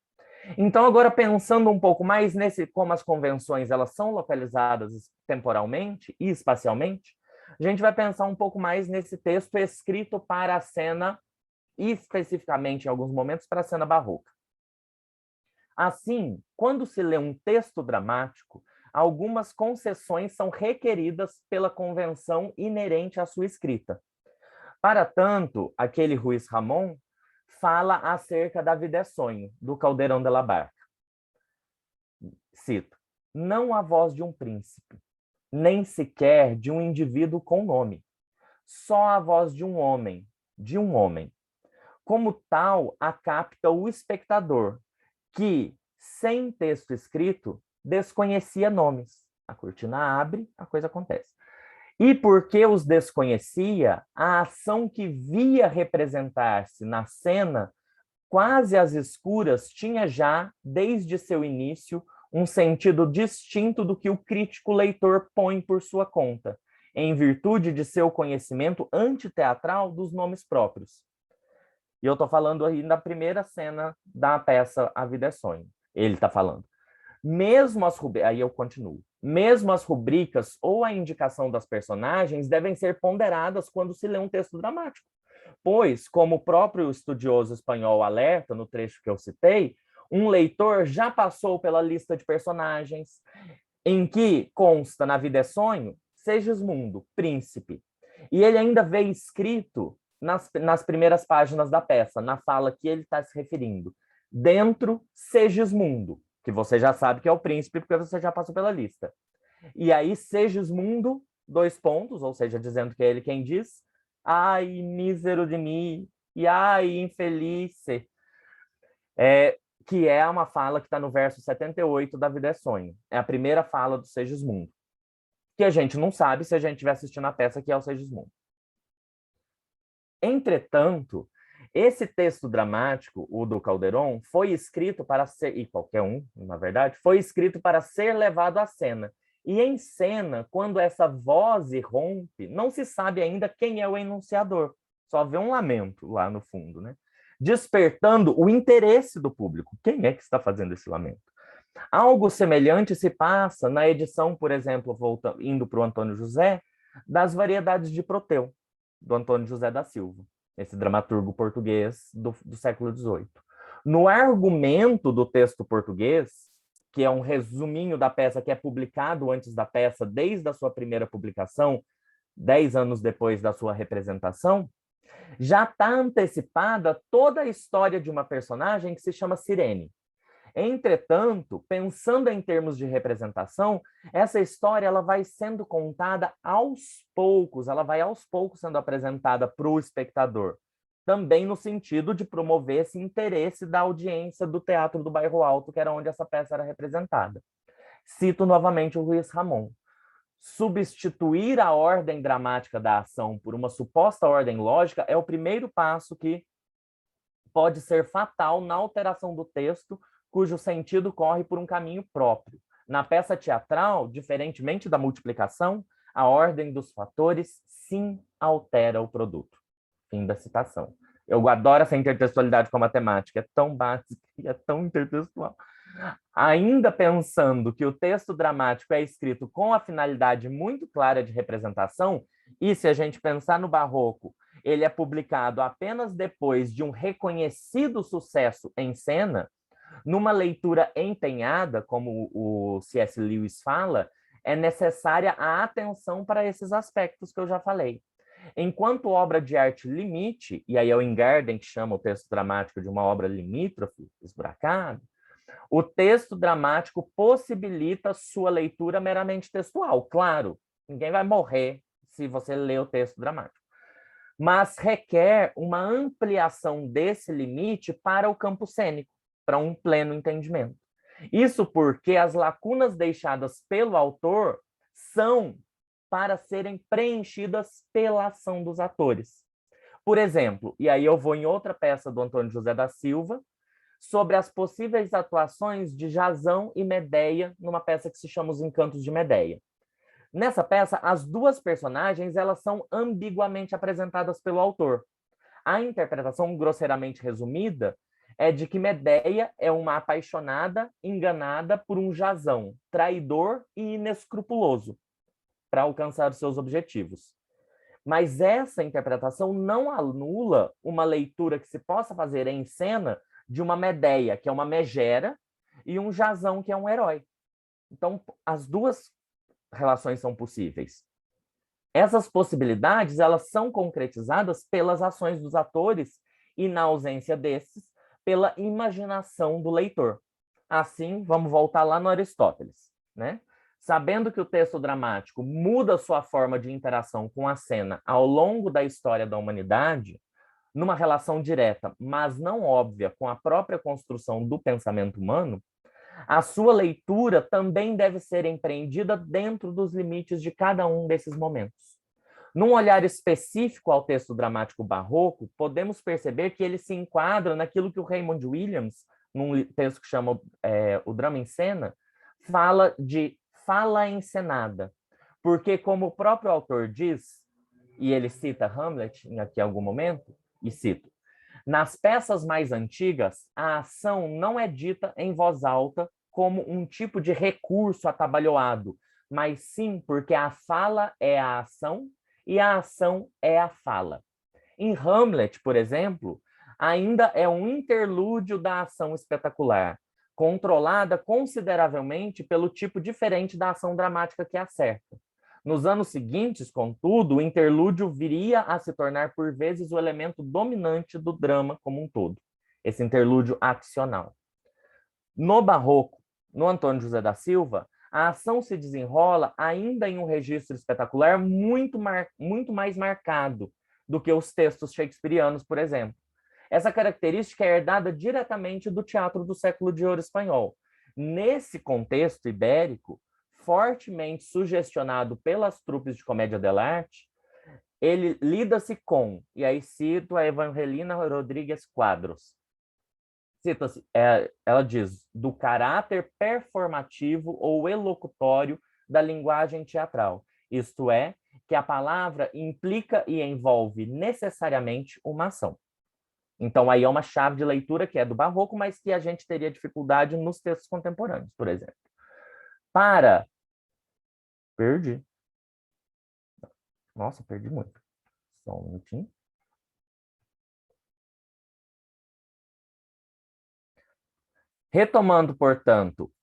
Speaker 4: Então, agora pensando um pouco mais nesse como as convenções elas são localizadas temporalmente e espacialmente, a gente vai pensar um pouco mais nesse texto escrito para a cena, e especificamente, em alguns momentos, para a cena barroca. Assim, quando se lê um texto dramático, algumas concessões são requeridas pela convenção inerente à sua escrita. Para tanto, aquele Ruiz Ramon fala acerca da vida é sonho, do Caldeirão de la Barca. Cito: não a voz de um príncipe, nem sequer de um indivíduo com nome, só a voz de um homem, Como tal, a capta o espectador, que, sem texto escrito, desconhecia nomes. A cortina abre, a coisa acontece. E porque os desconhecia, a ação que via representar-se na cena, quase às escuras, tinha já, desde seu início, um sentido distinto do que o crítico leitor põe por sua conta, em virtude de seu conhecimento antiteatral dos nomes próprios. E eu estou falando aí da primeira cena da peça A Vida é Sonho. Ele está falando. Aí eu continuo. Mesmo as rubricas ou a indicação das personagens devem ser ponderadas quando se lê um texto dramático. Pois, como o próprio estudioso espanhol alerta no trecho que eu citei, um leitor já passou pela lista de personagens em que consta na Vida é Sonho, Segismundo, príncipe. E ele ainda vê escrito nas primeiras páginas da peça, na fala que ele está se referindo. Dentro, Segismundo, que você já sabe que é o príncipe, porque você já passou pela lista. E aí, Segismundo, 2 pontos, ou seja, dizendo que é ele quem diz, ai, mísero de mim, e ai, infelice, que é uma fala que está no verso 78 da Vida é Sonho. É a primeira fala do Segismundo, que a gente não sabe se a gente estiver assistindo a peça que é o Segismundo. Entretanto, esse texto dramático, o do Calderon, foi escrito para ser, e qualquer um, na verdade, foi escrito para ser levado à cena. E em cena, quando essa voz irrompe, não se sabe ainda quem é o enunciador. Só vê um lamento lá no fundo, né? Despertando o interesse do público. Quem é que está fazendo esse lamento? Algo semelhante se passa na edição, por exemplo, indo para o Antônio José, das Variedades de Proteu, do Antônio José da Silva, esse dramaturgo português do século XVIII. No argumento do texto português, que é um resuminho da peça que é publicado antes da peça, desde a sua primeira publicação, 10 anos depois da sua representação, já está antecipada toda a história de uma personagem que se chama Cirene. Entretanto, pensando em termos de representação, essa história ela vai sendo contada aos poucos, ela vai aos poucos sendo apresentada para o espectador, também no sentido de promover esse interesse da audiência do Teatro do Bairro Alto, que era onde essa peça era representada. Cito novamente o Ruiz Ramon. Substituir a ordem dramática da ação por uma suposta ordem lógica é o primeiro passo que pode ser fatal na alteração do texto, cujo sentido corre por um caminho próprio. Na peça teatral, diferentemente da multiplicação, a ordem dos fatores sim altera o produto. Fim da citação. Eu adoro essa intertextualidade com a matemática, é tão básica e é tão intertextual. Ainda pensando que o texto dramático é escrito com a finalidade muito clara de representação, e se a gente pensar no Barroco, ele é publicado apenas depois de um reconhecido sucesso em cena, numa leitura empenhada, como o C.S. Lewis fala, é necessária a atenção para esses aspectos que eu já falei. Enquanto obra de arte limite, e aí é o Ingarden que chama o texto dramático de uma obra limítrofe, esburacada, o texto dramático possibilita sua leitura meramente textual. Claro, ninguém vai morrer se você ler o texto dramático. Mas requer uma ampliação desse limite para o campo cênico, para um pleno entendimento. Isso porque as lacunas deixadas pelo autor são para serem preenchidas pela ação dos atores. Por exemplo, e aí eu vou em outra peça do Antônio José da Silva, sobre as possíveis atuações de Jasão e Medeia, numa peça que se chama Os Encantos de Medeia. Nessa peça, as duas personagens elas são ambiguamente apresentadas pelo autor. A interpretação, grosseiramente resumida, é de que Medeia é uma apaixonada, enganada por um Jasão, traidor e inescrupuloso, para alcançar os seus objetivos. Mas essa interpretação não anula uma leitura que se possa fazer em cena de uma Medeia, que é uma megera, e um Jasão, que é um herói. Então, as duas relações são possíveis. Essas possibilidades, elas são concretizadas pelas ações dos atores e, na ausência desses, pela imaginação do leitor. Assim, vamos voltar lá no Aristóteles, né? Sabendo que o texto dramático muda sua forma de interação com a cena ao longo da história da humanidade, numa relação direta, mas não óbvia, com a própria construção do pensamento humano, a sua leitura também deve ser empreendida dentro dos limites de cada um desses momentos. Num olhar específico ao texto dramático barroco, podemos perceber que ele se enquadra naquilo que o Raymond Williams, num texto que chama O Drama em Cena, fala de fala encenada. Porque, como o próprio autor diz, e ele cita Hamlet aqui em algum momento, e cito, nas peças mais antigas, a ação não é dita em voz alta como um tipo de recurso atabalhoado, mas sim porque a fala é a ação e a ação é a fala. Em Hamlet, por exemplo, ainda é um interlúdio da ação espetacular, controlada consideravelmente pelo tipo diferente da ação dramática que a cerca. Nos anos seguintes, contudo, o interlúdio viria a se tornar, por vezes, o elemento dominante do drama como um todo, esse interlúdio accional. No Barroco, no Antônio José da Silva, a ação se desenrola ainda em um registro espetacular muito mais marcado do que os textos shakespearianos, por exemplo. Essa característica é herdada diretamente do teatro do século de ouro espanhol. Nesse contexto ibérico, fortemente sugestionado pelas trupes de comédia dell'arte, ele lida-se com, e aí cito a Evangelina Rodrigues Quadros, cita-se, ela diz, do caráter performativo ou elocutório da linguagem teatral, isto é, que a palavra implica e envolve necessariamente uma ação. Então, aí é uma chave de leitura que é do Barroco, mas que a gente teria dificuldade nos textos contemporâneos, por exemplo. Perdi. Nossa, perdi muito. Só um minutinho. Retomando, portanto,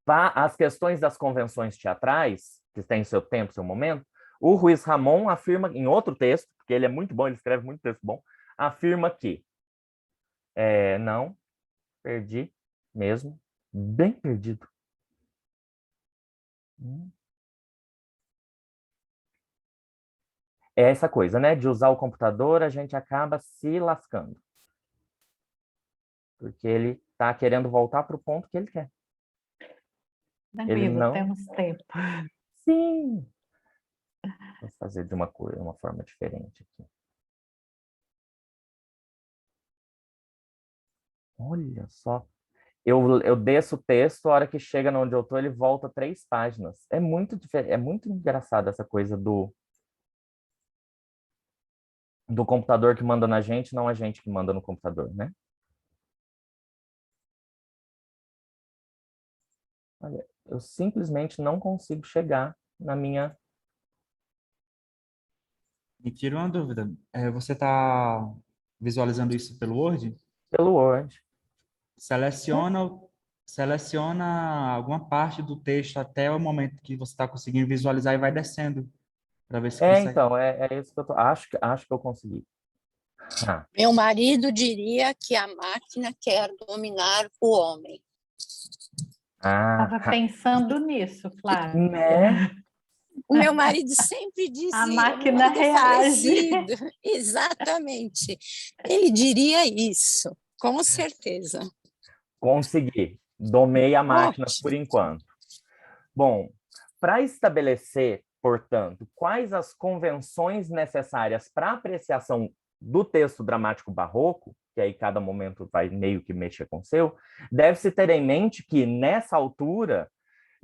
Speaker 4: as questões das convenções teatrais, que têm seu tempo, seu momento, o Ruiz Ramon afirma, em outro texto, porque ele é muito bom, ele escreve muito texto bom, afirma que não, perdi mesmo, bem perdido. É essa coisa, né? De usar o computador, a gente acaba se lascando. Porque ele está querendo voltar para o ponto que ele quer.
Speaker 2: Tranquilo, temos tempo.
Speaker 4: Sim! Vou fazer de uma forma diferente aqui. Olha só. Eu desço o texto, a hora que chega onde eu estou, ele volta 3 páginas. É muito diferente, é muito engraçado essa coisa do computador que manda na gente, não a gente que manda no computador, né? Olha, eu simplesmente não consigo chegar na minha...
Speaker 1: Me tira uma dúvida. Você está visualizando isso pelo Word?
Speaker 4: Pelo Word.
Speaker 1: Seleciona alguma parte do texto até o momento que você está conseguindo visualizar e vai descendo para ver se consegue.
Speaker 4: Então, é isso que eu tô... Acho que eu consegui.
Speaker 3: Meu marido diria que a máquina quer dominar o homem.
Speaker 2: Estava pensando nisso, Flávia.
Speaker 4: Né?
Speaker 3: O meu marido sempre dizia...
Speaker 2: A máquina reage.
Speaker 3: Falecido. Exatamente. Ele diria isso, com certeza.
Speaker 4: Consegui. Domei a máquina
Speaker 3: Ótimo.
Speaker 4: por enquanto. Bom, para estabelecer, portanto, quais as convenções necessárias para a apreciação do texto dramático barroco, que aí cada momento vai meio que mexer com o seu, deve-se ter em mente que, nessa altura,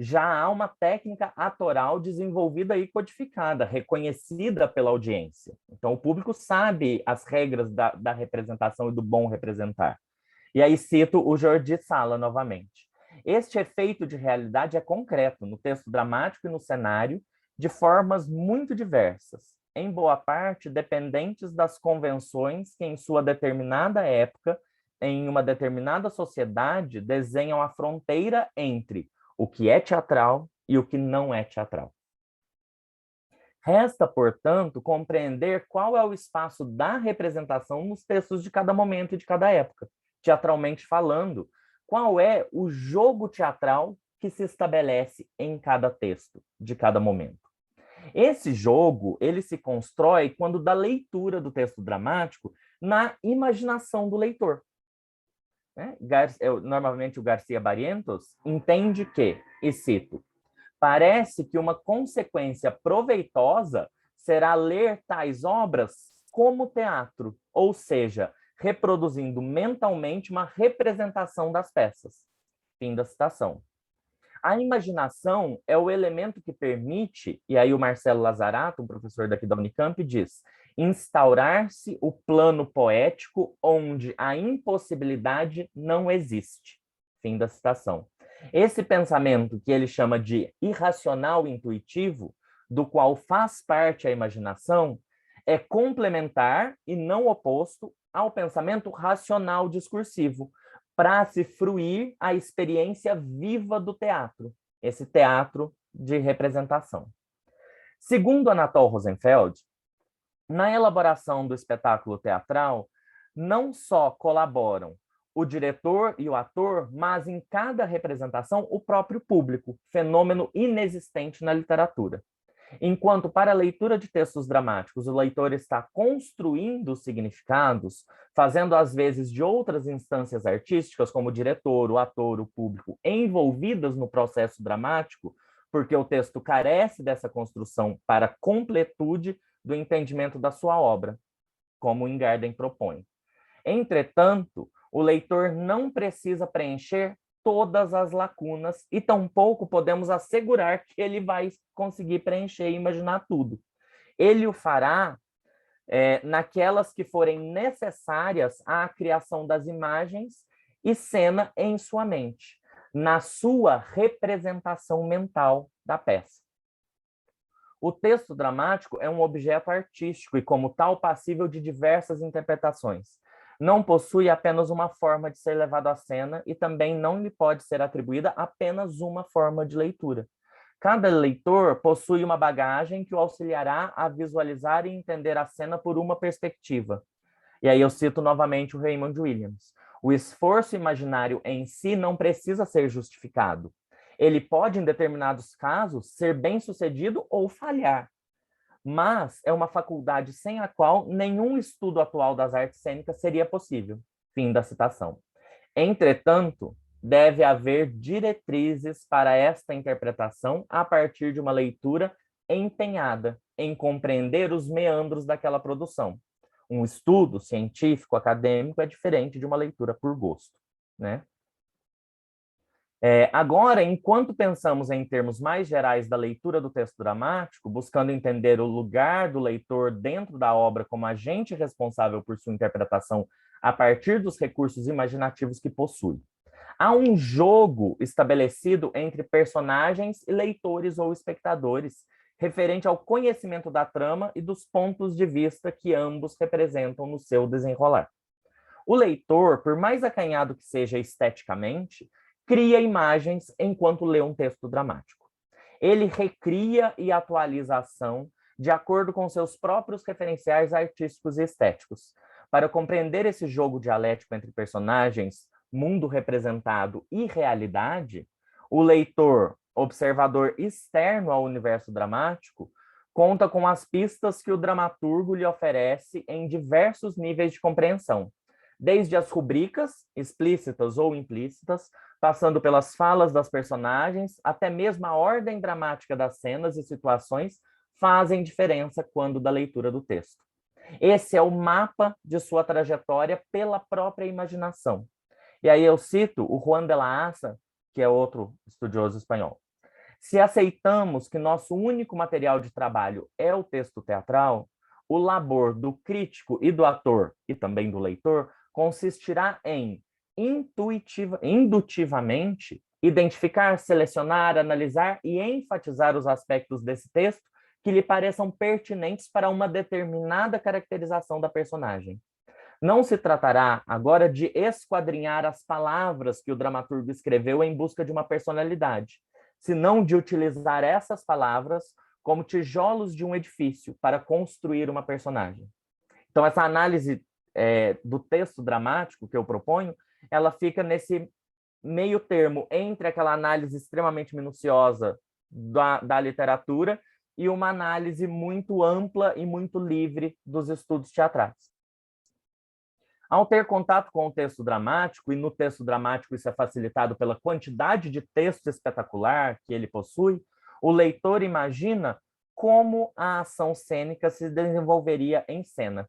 Speaker 4: já há uma técnica atoral desenvolvida e codificada, reconhecida pela audiência. Então, o público sabe as regras da representação e do bom representar. E aí cito o Jordi Sala novamente. Este efeito de realidade é concreto no texto dramático e no cenário, de formas muito diversas, em boa parte dependentes das convenções que, em sua determinada época, em uma determinada sociedade, desenham a fronteira entre o que é teatral e o que não é teatral. Resta, portanto, compreender qual é o espaço da representação nos textos de cada momento e de cada época, teatralmente falando, qual é o jogo teatral que se estabelece em cada texto, de cada momento. Esse jogo, ele se constrói quando da leitura do texto dramático na imaginação do leitor. Normalmente o Garcia Barrientos entende que, e cito, parece que uma consequência proveitosa será ler tais obras como teatro, ou seja, reproduzindo mentalmente uma representação das peças. Fim da citação. A imaginação é o elemento que permite, e aí o Marcelo Lazarato, um professor daqui da Unicamp, diz, instaurar-se o plano poético onde a impossibilidade não existe. Fim da citação. Esse pensamento que ele chama de irracional intuitivo, do qual faz parte a imaginação, é complementar e não oposto ao pensamento racional discursivo, para se fruir a experiência viva do teatro, esse teatro de representação. Segundo Anatole Rosenfeld, na elaboração do espetáculo teatral, não só colaboram o diretor e o ator, mas em cada representação o próprio público, fenômeno inexistente na literatura. Enquanto para a leitura de textos dramáticos o leitor está construindo significados, fazendo às vezes de outras instâncias artísticas, como o diretor, o ator, o público, envolvidas no processo dramático, porque o texto carece dessa construção para a completude do entendimento da sua obra, como Ingarden propõe. Entretanto, o leitor não precisa preencher todas as lacunas e tampouco podemos assegurar que ele vai conseguir preencher e imaginar tudo. Ele o fará naquelas que forem necessárias à criação das imagens e cena em sua mente, na sua representação mental da peça. O texto dramático é um objeto artístico e, como tal, passível de diversas interpretações. Não possui apenas uma forma de ser levado à cena e também não lhe pode ser atribuída apenas uma forma de leitura. Cada leitor possui uma bagagem que o auxiliará a visualizar e entender a cena por uma perspectiva. E aí eu cito novamente o Raymond Williams. O esforço imaginário em si não precisa ser justificado. Ele pode, em determinados casos, ser bem-sucedido ou falhar. Mas é uma faculdade sem a qual nenhum estudo atual das artes cênicas seria possível. Fim da citação. Entretanto, deve haver diretrizes para esta interpretação a partir de uma leitura empenhada em compreender os meandros daquela produção. Um estudo científico, acadêmico, é diferente de uma leitura por gosto, né? Agora, enquanto pensamos em termos mais gerais da leitura do texto dramático, buscando entender o lugar do leitor dentro da obra como agente responsável por sua interpretação a partir dos recursos imaginativos que possui. Há um jogo estabelecido entre personagens e leitores ou espectadores, referente ao conhecimento da trama e dos pontos de vista que ambos representam no seu desenrolar. O leitor, por mais acanhado que seja esteticamente, cria imagens enquanto lê um texto dramático. Ele recria e atualiza a ação de acordo com seus próprios referenciais artísticos e estéticos. Para compreender esse jogo dialético entre personagens, mundo representado e realidade, o leitor, observador externo ao universo dramático, conta com as pistas que o dramaturgo lhe oferece em diversos níveis de compreensão, desde as rubricas, explícitas ou implícitas, passando pelas falas das personagens, até mesmo a ordem dramática das cenas e situações fazem diferença quando da leitura do texto. Esse é o mapa de sua trajetória pela própria imaginação. E aí eu cito o Juan de la Haza, que é outro estudioso espanhol. Se aceitamos que nosso único material de trabalho é o texto teatral, o labor do crítico e do ator, e também do leitor, consistirá em indutivamente identificar, selecionar, analisar e enfatizar os aspectos desse texto que lhe pareçam pertinentes para uma determinada caracterização da personagem. Não se tratará agora de esquadrinhar as palavras que o dramaturgo escreveu em busca de uma personalidade, senão de utilizar essas palavras como tijolos de um edifício para construir uma personagem. Então, essa análise do texto dramático que eu proponho, ela fica nesse meio termo entre aquela análise extremamente minuciosa da literatura e uma análise muito ampla e muito livre dos estudos teatrais. Ao ter contato com o texto dramático, e no texto dramático isso é facilitado pela quantidade de texto espetacular que ele possui, o leitor imagina como a ação cênica se desenvolveria em cena.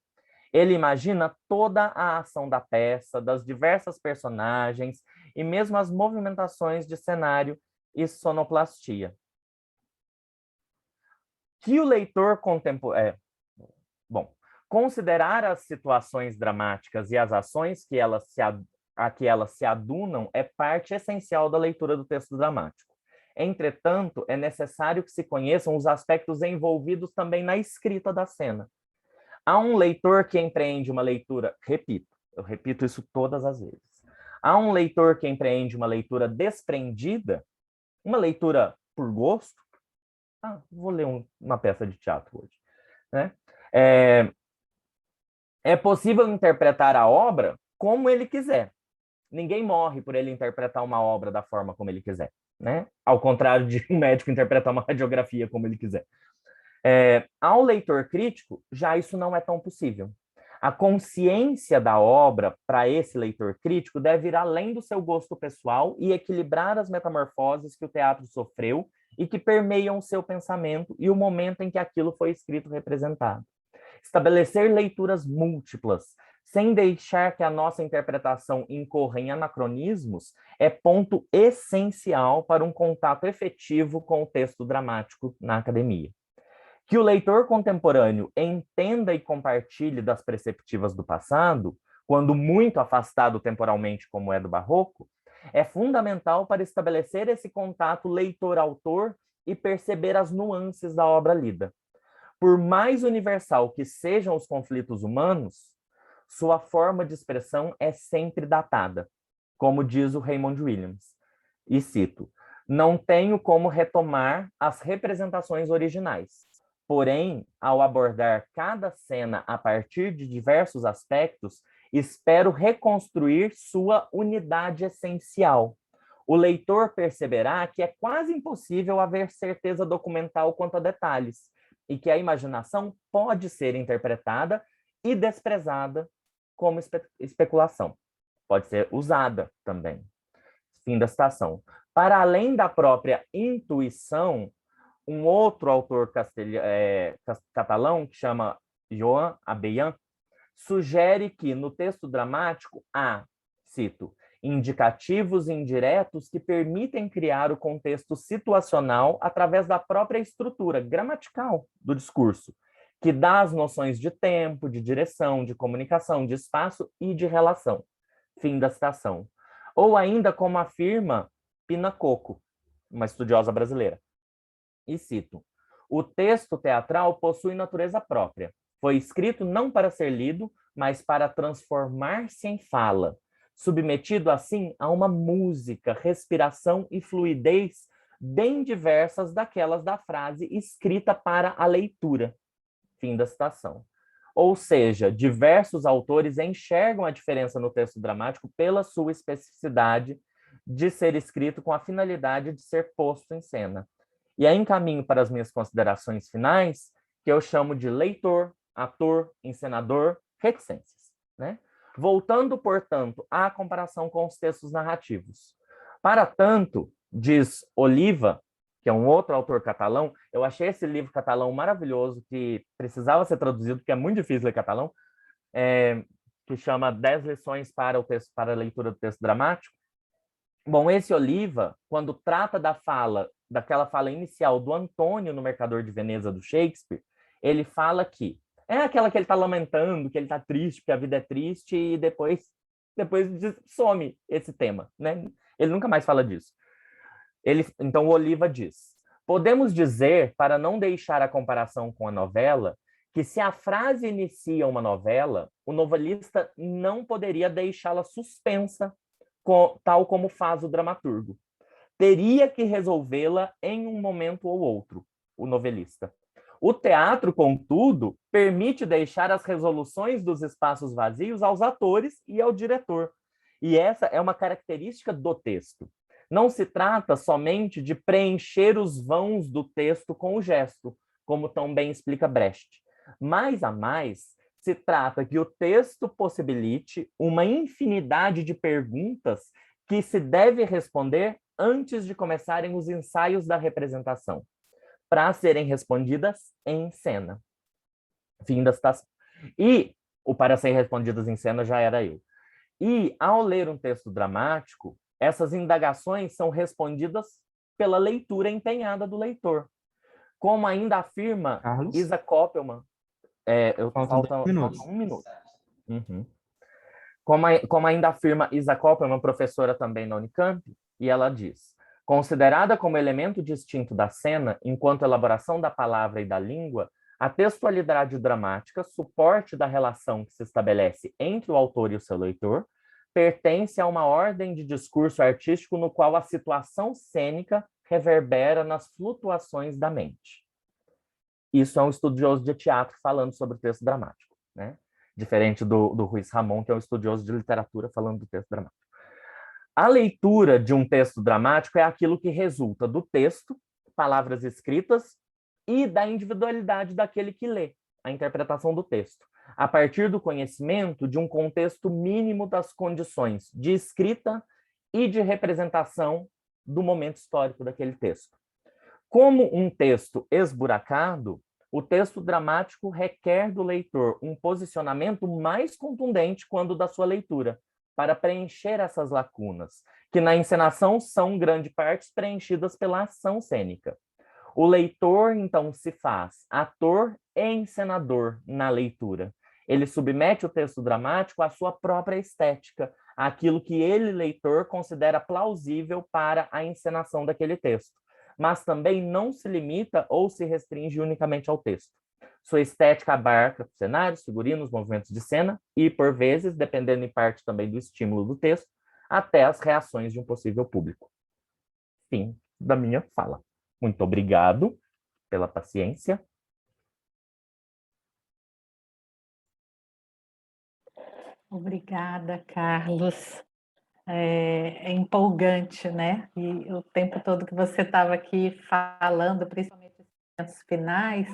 Speaker 4: Ele imagina toda a ação da peça, das diversas personagens e mesmo as movimentações de cenário e sonoplastia. Que o leitor considerar as situações dramáticas e as ações a que elas se adunam é parte essencial da leitura do texto dramático. Entretanto, é necessário que se conheçam os aspectos envolvidos também na escrita da cena. Há um leitor que empreende uma leitura, eu repito isso todas as vezes. Há um leitor que empreende uma leitura desprendida, uma leitura por gosto. Vou ler uma peça de teatro hoje, né? É possível interpretar a obra como ele quiser. Ninguém morre por ele interpretar uma obra da forma como ele quiser, né? Ao contrário de um médico interpretar uma radiografia como ele quiser. Ao leitor crítico, já isso não é tão possível. A consciência da obra, para esse leitor crítico, deve ir além do seu gosto pessoal e equilibrar as metamorfoses que o teatro sofreu e que permeiam o seu pensamento e o momento em que aquilo foi escrito e representado. Estabelecer leituras múltiplas, sem deixar que a nossa interpretação incorra em anacronismos, é ponto essencial para um contato efetivo com o texto dramático na academia. Que o leitor contemporâneo entenda e compartilhe das perspectivas do passado, quando muito afastado temporalmente como é do Barroco, é fundamental para estabelecer esse contato leitor-autor e perceber as nuances da obra lida. Por mais universal que sejam os conflitos humanos, sua forma de expressão é sempre datada, como diz o Raymond Williams. E cito: "Não tenho como retomar as representações originais. Porém, ao abordar cada cena a partir de diversos aspectos, espero reconstruir sua unidade essencial. O leitor perceberá que é quase impossível haver certeza documental quanto a detalhes, e que a imaginação pode ser interpretada e desprezada como especulação. Pode ser usada também." Fim da citação. Para além da própria intuição, um outro autor catalão, que chama Joan Abellan, sugere que no texto dramático há, cito, indicativos indiretos que permitem criar o contexto situacional através da própria estrutura gramatical do discurso, que dá as noções de tempo, de direção, de comunicação, de espaço e de relação. Fim da citação. Ou ainda como afirma Pina Coco, uma estudiosa brasileira. E cito: "O texto teatral possui natureza própria. Foi escrito não para ser lido, mas para transformar-se em fala, submetido assim a uma música, respiração e fluidez bem diversas daquelas da frase escrita para a leitura." Fim da citação. Ou seja, diversos autores enxergam a diferença no texto dramático pela sua especificidade de ser escrito com a finalidade de ser posto em cena. E aí encaminho para as minhas considerações finais, que eu chamo de leitor, ator, encenador, reticências, né? Voltando, portanto, à comparação com os textos narrativos. Para tanto, diz Oliva, que é um outro autor catalão, eu achei esse livro catalão maravilhoso, que precisava ser traduzido, porque é muito difícil ler catalão, que chama 10 lições para a leitura do texto dramático. Bom, esse Oliva, quando trata da fala daquela fala inicial do Antônio no Mercador de Veneza, do Shakespeare, ele fala que é aquela que ele está lamentando, que ele está triste, porque a vida é triste, e depois some esse tema, né? Ele nunca mais fala disso. Então, o Oliva diz: podemos dizer, para não deixar a comparação com a novela, que se a frase inicia uma novela, o novelista não poderia deixá-la suspensa, tal como faz o dramaturgo. Teria que resolvê-la em um momento ou outro, o novelista. O teatro, contudo, permite deixar as resoluções dos espaços vazios aos atores e ao diretor. E essa é uma característica do texto. Não se trata somente de preencher os vãos do texto com o gesto, como tão bem explica Brecht. Mais a mais, se trata que o texto possibilite uma infinidade de perguntas que se deve responder antes de começarem os ensaios da representação, para serem respondidas em cena. Fim da citação. E o para serem respondidas em cena já era eu. E, ao ler um texto dramático, essas indagações são respondidas pela leitura empenhada do leitor. Como ainda afirma
Speaker 1: Carlos?
Speaker 4: Isa Koppelman,
Speaker 1: Faltam 2 minutos.
Speaker 4: falta 1 minuto. Uhum. Como ainda afirma Isa Koppelman, professora também na Unicamp, e ela diz: considerada como elemento distinto da cena, enquanto elaboração da palavra e da língua, a textualidade dramática, suporte da relação que se estabelece entre o autor e o seu leitor, pertence a uma ordem de discurso artístico no qual a situação cênica reverbera nas flutuações da mente. Isso é um estudioso de teatro falando sobre o texto dramático, né? Diferente do Ruiz Ramon, que é um estudioso de literatura falando do texto dramático. A leitura de um texto dramático é aquilo que resulta do texto, palavras escritas, e da individualidade daquele que lê, a interpretação do texto, a partir do conhecimento de um contexto mínimo das condições de escrita e de representação do momento histórico daquele texto. Como um texto esburacado, o texto dramático requer do leitor um posicionamento mais contundente quando da sua leitura, para preencher essas lacunas, que na encenação são, grande parte, preenchidas pela ação cênica. O leitor, então, se faz ator e encenador na leitura. Ele submete o texto dramático à sua própria estética, àquilo que ele, leitor, considera plausível para a encenação daquele texto, mas também não se limita ou se restringe unicamente ao texto. Sua estética abarca cenários, figurinos, movimentos de cena e, por vezes, dependendo em parte também do estímulo do texto, até as reações de um possível público. Fim da minha fala. Muito obrigado pela paciência.
Speaker 2: Obrigada, Carlos. É empolgante, né? E o tempo todo que você estava aqui falando, principalmente nos momentos finais,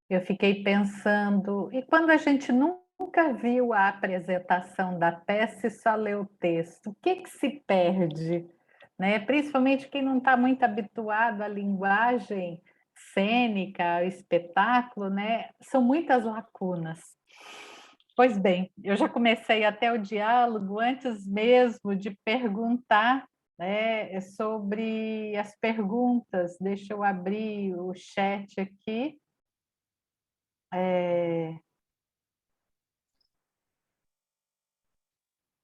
Speaker 2: eu fiquei pensando, e quando a gente nunca viu a apresentação da peça e só lê o texto, o que se perde? Né? Principalmente quem não está muito habituado à linguagem cênica, ao espetáculo, né? São muitas lacunas. Pois bem, eu já comecei até o diálogo antes mesmo de perguntar, né, sobre as perguntas. Deixa eu abrir o chat aqui.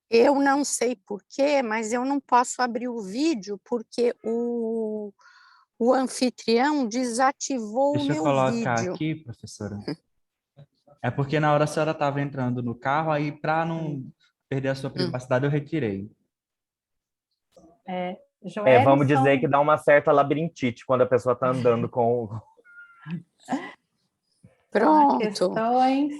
Speaker 5: Eu não sei porquê, mas eu não posso abrir o vídeo porque o anfitrião desativou o
Speaker 1: Deixa eu
Speaker 5: meu
Speaker 1: colocar
Speaker 5: vídeo.
Speaker 1: aqui, professora. É porque na hora a senhora estava entrando no carro, aí para não perder a sua privacidade, eu retirei.
Speaker 4: Vamos dizer
Speaker 2: Joelson,
Speaker 4: que dá uma certa labirintite quando a pessoa está andando com o...
Speaker 5: Pronto.
Speaker 2: questões?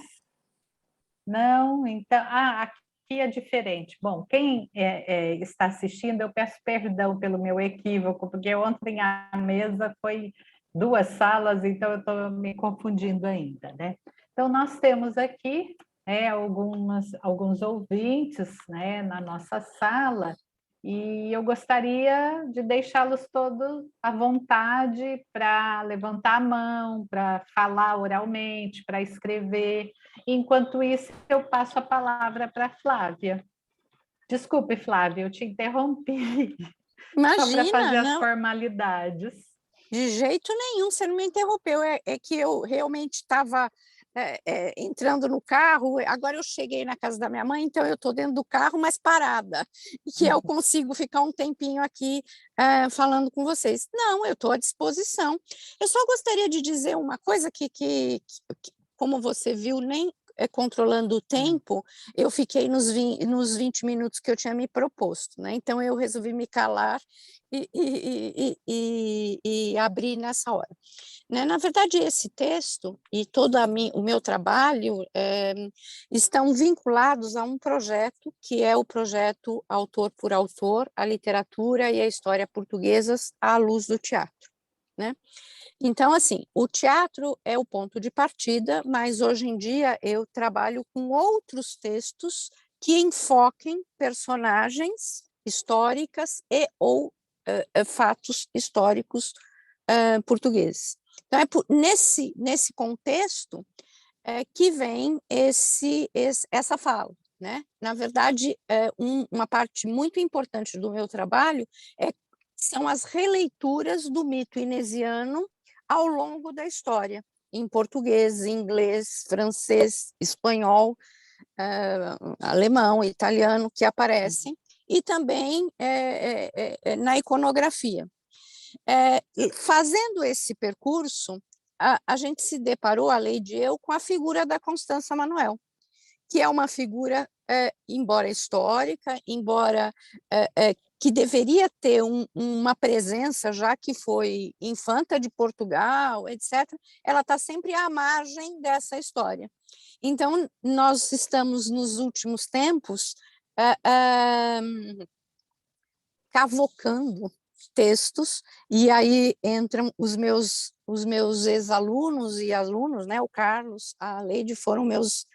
Speaker 2: Não, então, aqui é diferente. Bom, quem está assistindo, eu peço perdão pelo meu equívoco, porque ontem a mesa foi 2 salas, então eu estou me confundindo ainda, né? Então, nós temos aqui alguns ouvintes, né, na nossa sala, e eu gostaria de deixá-los todos à vontade para levantar a mão, para falar oralmente, para escrever. Enquanto isso, eu passo a palavra para a Flávia. Desculpe, Flávia, eu te interrompi. Só para fazer as formalidades.
Speaker 5: De jeito nenhum, você não me interrompeu, é que eu realmente estava entrando no carro, agora eu cheguei na casa da minha mãe, então eu estou dentro do carro, mas parada, e que eu consigo ficar um tempinho aqui falando com vocês. Não, eu estou à disposição. Eu só gostaria de dizer uma coisa que como você viu, nem controlando o tempo, eu fiquei nos 20 minutos que eu tinha me proposto, né? Então eu resolvi me calar e abrir nessa hora. Né? Na verdade, esse texto e todo o meu trabalho estão vinculados a um projeto, que é o projeto Autor por Autor, a literatura e a história portuguesas à luz do teatro. Né? Então, assim, o teatro é o ponto de partida, mas hoje em dia eu trabalho com outros textos que enfoquem personagens históricas e ou fatos históricos portugueses. Então, nesse contexto que vem essa fala. Né? Na verdade, uma parte muito importante do meu trabalho são as releituras do mito inesiano ao longo da história, em português, inglês, francês, espanhol, alemão, italiano, que aparecem, e também na iconografia. Fazendo esse percurso, a gente se deparou, a Leide e eu, com a figura da Constança Manuel, que é uma figura, embora histórica, embora que deveria ter uma presença, já que foi infanta de Portugal, etc., ela está sempre à margem dessa história. Então, nós estamos, nos últimos tempos, cavocando textos, e aí entram os meus ex-alunos e alunos, né? O Carlos, a Leide foram meus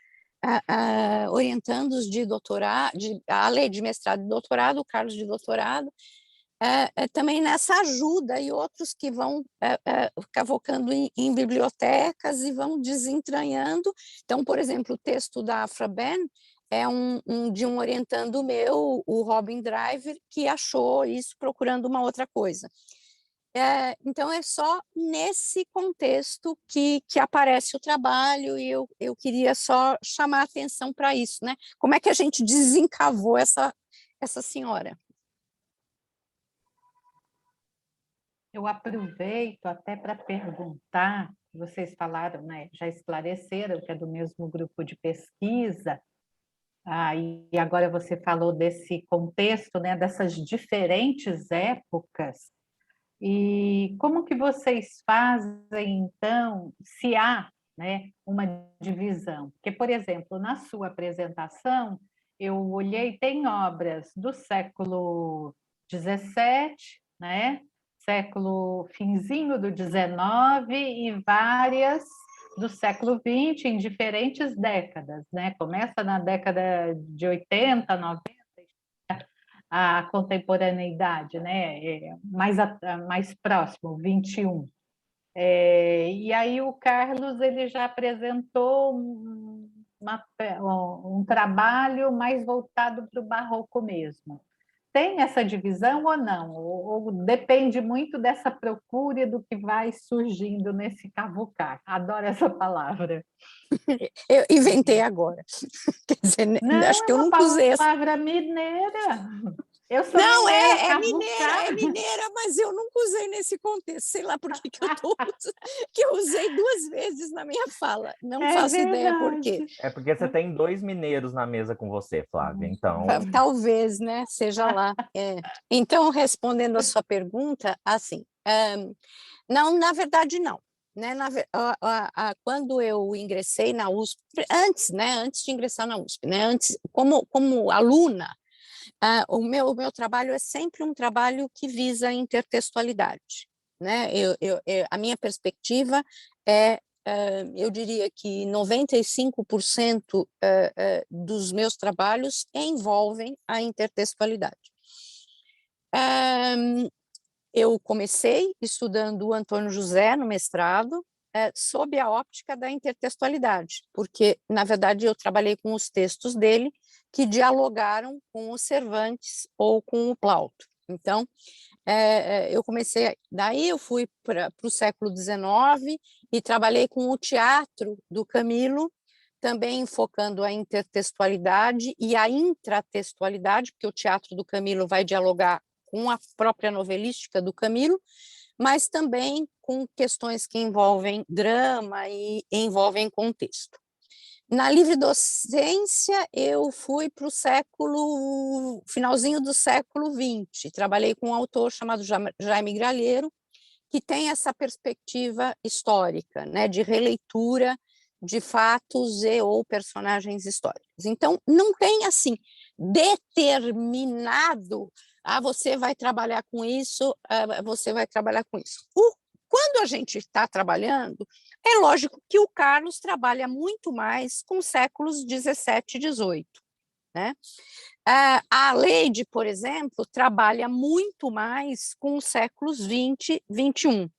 Speaker 5: orientandos de doutorado, a Leide de mestrado e doutorado, o Carlos de doutorado, também nessa ajuda, e outros que vão cavocando em bibliotecas e vão desentranhando. Então, por exemplo, o texto da Afra Ben é de um orientando meu, o Robin Driver, que achou isso procurando uma outra coisa. Então, é só nesse contexto que aparece o trabalho, e eu queria só chamar a atenção para isso, né? Como é que a gente desencavou essa senhora?
Speaker 2: Eu aproveito até para perguntar, vocês falaram, né, já esclareceram que é do mesmo grupo de pesquisa, e agora você falou desse contexto, né, dessas diferentes épocas. E como que vocês fazem, então, se há, né, uma divisão? Porque, por exemplo, na sua apresentação, eu olhei, tem obras do século XVII, né, finzinho do XIX, e várias do século XX, em diferentes décadas, né? Começa na década de 80, 90, a contemporaneidade, né? Mais próximo, 21. E aí o Carlos ele já apresentou um trabalho mais voltado para o barroco mesmo. Tem essa divisão ou não? Ou depende muito dessa procura e do que vai surgindo nesse cavucar? Adoro essa palavra.
Speaker 5: Eu inventei agora. Quer dizer,
Speaker 2: não,
Speaker 5: acho que eu nunca usei essa
Speaker 2: palavra mineira. Eu sou
Speaker 5: não,
Speaker 2: mineira,
Speaker 5: é mineira, mas eu nunca usei nesse contexto, sei lá por que que eu usei 2 vezes na minha fala, não faço ideia por quê.
Speaker 4: É porque você tem 2 mineiros na mesa com você, Flávia, então...
Speaker 5: Talvez, né, seja lá. Então, respondendo a sua pergunta, assim, não, na verdade, não. Né, quando eu ingressei na USP, antes de ingressar na USP, né, como aluna, o meu trabalho é sempre um trabalho que visa a intertextualidade. Né? A minha perspectiva eu diria que 95% dos meus trabalhos envolvem a intertextualidade. Eu comecei estudando o Antônio José no mestrado, sob a óptica da intertextualidade, porque, na verdade, eu trabalhei com os textos dele que dialogaram com o Cervantes ou com o Plauto. Então, Daí eu fui para o século XIX e trabalhei com o teatro do Camilo, também focando a intertextualidade e a intratextualidade, porque o teatro do Camilo vai dialogar com a própria novelística do Camilo, mas também com questões que envolvem drama e envolvem contexto. Na livre docência, eu fui para o finalzinho do século XX, trabalhei com um autor chamado Jaime Gralheiro, que tem essa perspectiva histórica, né, de releitura de fatos e ou personagens históricos. Então, não tem, assim, determinado, você vai trabalhar com isso, você vai trabalhar com isso. Quando a gente está trabalhando, é lógico que o Carlos trabalha muito mais com os séculos XVII e XVIII, né? A Leide, por exemplo, trabalha muito mais com os séculos XX e XXI.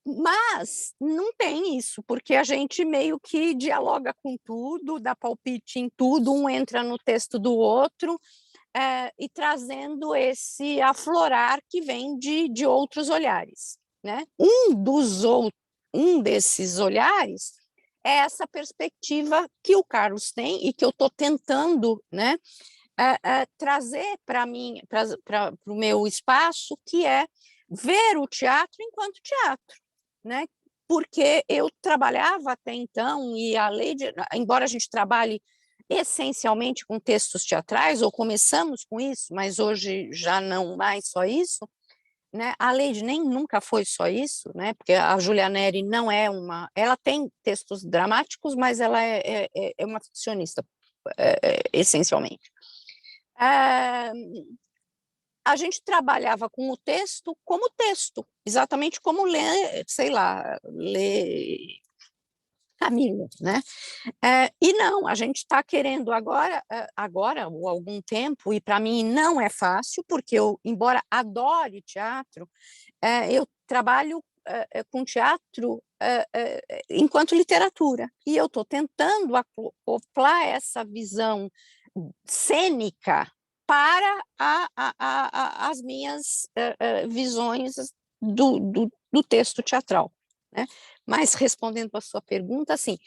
Speaker 5: Mas não tem isso, porque a gente meio que dialoga com tudo, dá palpite em tudo, um entra no texto do outro, e trazendo esse aflorar que vem de outros olhares, né? Um desses olhares é essa perspectiva que o Carlos tem e que eu estou tentando, né, trazer para mim, para o meu espaço, que é ver o teatro enquanto teatro, né? Porque eu trabalhava até então, e a Leide, embora a gente trabalhe essencialmente com textos teatrais, ou começamos com isso, mas hoje já não mais só isso, né? A Leide nem nunca foi só isso, né? Porque a Júlia Neri não é uma... Ela tem textos dramáticos, mas ela é uma ficcionista, essencialmente. A gente trabalhava com o texto como texto, exatamente como ler, sei lá, ler Camilo, né? E não, a gente está querendo agora ou algum tempo, e para mim não é fácil, porque eu, embora adore teatro, eu trabalho com teatro enquanto literatura, e eu estou tentando acoplar essa visão cênica para as minhas visões do texto teatral, né? Mas, respondendo a sua pergunta, assim,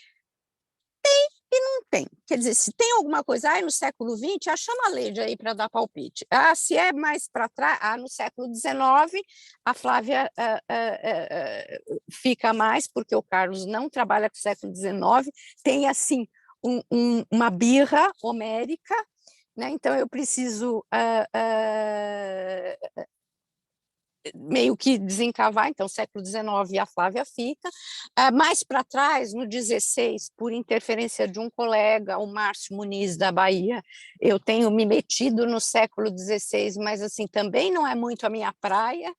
Speaker 5: tem e não tem. Quer dizer, se tem alguma coisa, no século XX, chama a Leide aí para dar palpite. Se é mais para trás, no século XIX, a Flávia fica mais, porque o Carlos não trabalha com o século XIX, tem, assim, uma birra homérica, né? Então, eu preciso meio que desencavar, então, século XIX a Flávia fica. Mais para trás, no 16, por interferência de um colega, o Márcio Muniz, da Bahia, eu tenho me metido no século XVI, mas, assim, também não é muito a minha praia,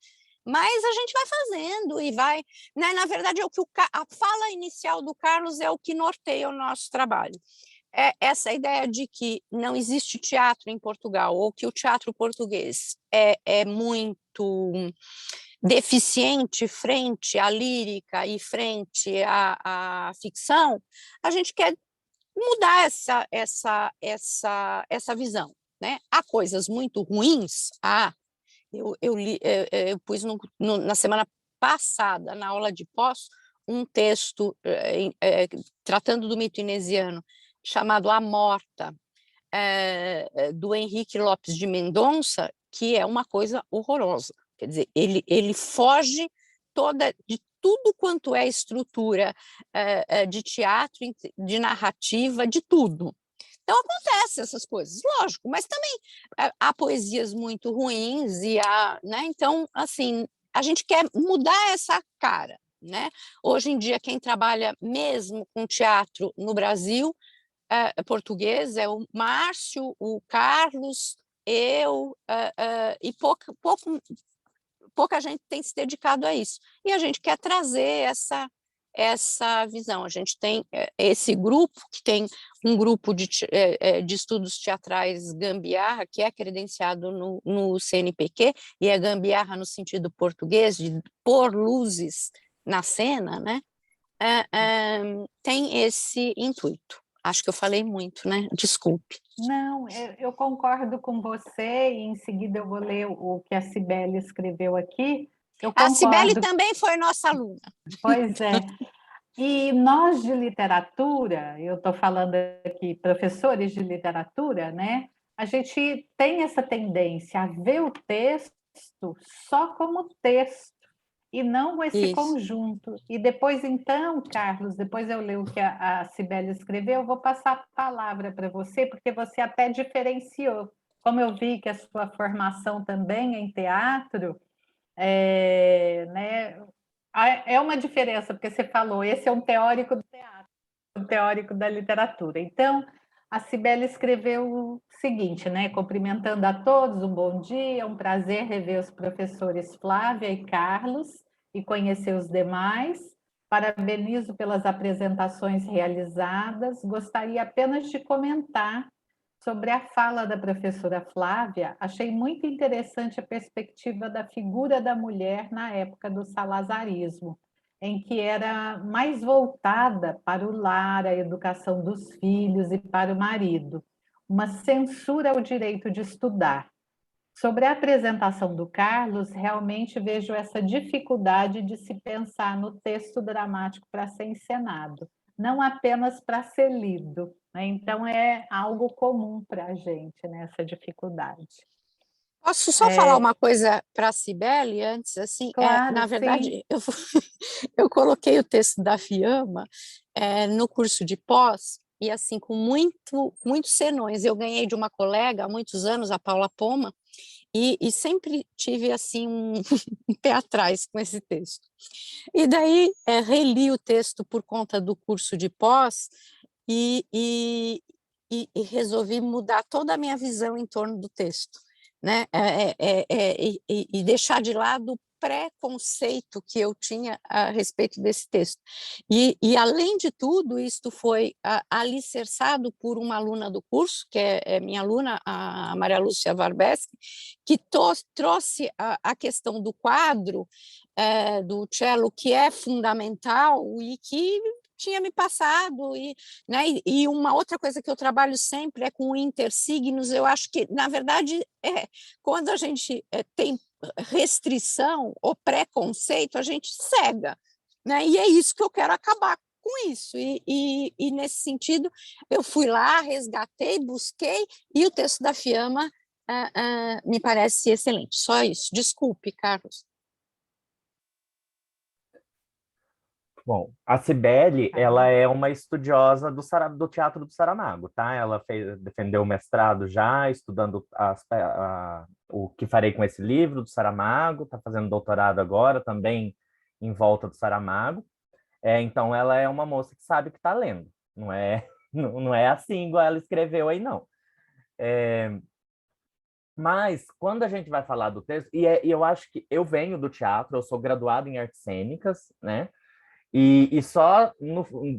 Speaker 5: mas a gente vai fazendo e vai, né? Na verdade, a fala inicial do Carlos é o que norteia o nosso trabalho. Essa ideia de que não existe teatro em Portugal, ou que o teatro português é muito deficiente frente à lírica e frente à ficção, a gente quer mudar essa visão, né? Há coisas muito ruins. Eu pus na semana passada, na aula de pós, um texto tratando do mito inesiano, chamado A Morta, do Henrique Lopes de Mendonça, que é uma coisa horrorosa. Quer dizer, ele foge de tudo quanto é estrutura de teatro, de narrativa, de tudo. Então, acontecem essas coisas, lógico, mas também há poesias muito ruins, né? Então, assim, a gente quer mudar essa cara, né? Hoje em dia, quem trabalha mesmo com teatro no Brasil português é o Márcio, o Carlos, eu, e pouca gente tem se dedicado a isso. E a gente quer trazer essa visão. A gente tem esse grupo, que tem um grupo de estudos teatrais Gambiarra, que é credenciado no CNPq, e é gambiarra no sentido português, de pôr luzes na cena, né? Tem esse intuito. Acho que eu falei muito, né? Desculpe.
Speaker 2: Não, eu concordo com você, e em seguida eu vou ler o que a Cibele escreveu aqui. Eu
Speaker 5: A Cibele
Speaker 2: concordo,
Speaker 5: também foi nossa aluna.
Speaker 2: pois é. E nós de literatura, eu estou falando aqui, professores de literatura, né? A gente tem essa tendência a ver o texto só como texto, e não esse
Speaker 5: Isso.
Speaker 2: conjunto. E depois, então, Carlos, depois eu leio o que a Cibele escreveu, eu vou passar a palavra para você, porque você até diferenciou. Como eu vi que a sua formação também é em teatro, né, é uma diferença, porque você falou, esse é um teórico do teatro, um teórico da literatura. Então, a Cibele escreveu o seguinte, né? Cumprimentando a todos, um bom dia, um prazer rever os professores Flávia e Carlos e conhecer os demais. Parabenizo pelas apresentações realizadas. Gostaria apenas de comentar sobre a fala da professora Flávia. Achei muito interessante a perspectiva da figura da mulher na época do salazarismo, em que era mais voltada para o lar, a educação dos filhos e para o marido, uma censura ao direito de estudar. Sobre a apresentação do Carlos, realmente vejo essa dificuldade de se pensar no texto dramático para ser encenado, não apenas para ser lido, né? Então, é algo comum para a gente, né, essa dificuldade.
Speaker 5: Posso só falar uma coisa para a Cibele antes? Assim,
Speaker 2: Claro,
Speaker 5: na
Speaker 2: sim.
Speaker 5: verdade, eu coloquei o texto da Fiamma no curso de pós, e assim, com muitos senões. Eu ganhei de uma colega há muitos anos, a Paula Poma, e sempre tive assim um pé atrás com esse texto. E daí reli o texto por conta do curso de pós e resolvi mudar toda a minha visão em torno do texto, né? E deixar de lado o preconceito que eu tinha a respeito desse texto. Além de tudo, isto foi alicerçado por uma aluna do curso, que é minha aluna, a Maria Lúcia Varbeschi, que trouxe a questão do quadro, do cello, que é fundamental e que tinha me passado, né, e uma outra coisa que eu trabalho sempre é com intersignos. Eu acho que, na verdade, quando a gente tem restrição ou preconceito, a gente cega, né? E é isso que eu quero acabar com isso. E nesse sentido, eu fui lá, resgatei, busquei, e o texto da Fiamma me parece excelente. Só isso. Desculpe, Carlos.
Speaker 4: Bom, a Cibele, ela é uma estudiosa do Teatro do Saramago, tá? Ela defendeu o mestrado já, estudando o que farei com esse livro do Saramago, está fazendo doutorado agora também em volta do Saramago. Então, ela é uma moça que sabe que está lendo, não é assim igual ela escreveu aí, não. Mas, quando a gente vai falar do texto, e eu acho que eu venho do teatro, eu sou graduado em artes cênicas, né? E só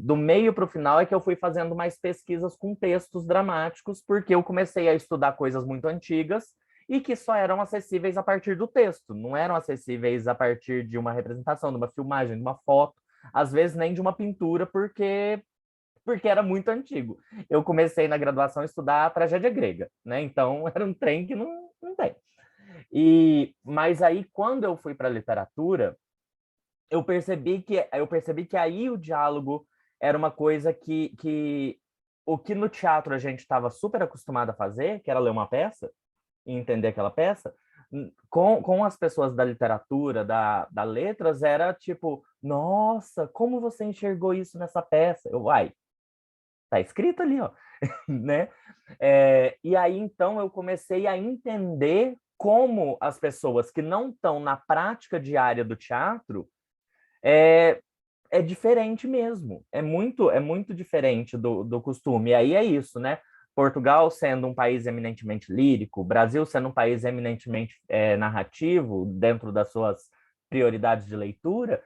Speaker 4: do meio para o final é que eu fui fazendo mais pesquisas com textos dramáticos, porque eu comecei a estudar coisas muito antigas e que só eram acessíveis a partir do texto, não eram acessíveis a partir de uma representação, de uma filmagem, de uma foto, às vezes nem de uma pintura, porque era muito antigo. Eu comecei na graduação a estudar a tragédia grega, né? Então era um trem que não tem. Mas aí, quando eu fui para a literatura, eu percebi que aí o diálogo era uma coisa que o que no teatro a gente estava super acostumado a fazer, que era ler uma peça e entender aquela peça, com as pessoas da literatura, da letras, era tipo, nossa, como você enxergou isso nessa peça? Uai, tá escrito ali, ó, né? E aí, então, eu comecei a entender como as pessoas que não estão na prática diária do teatro é diferente mesmo, é muito diferente do costume. E aí é isso, né? Portugal sendo um país eminentemente lírico, Brasil sendo um país eminentemente narrativo, dentro das suas prioridades de leitura,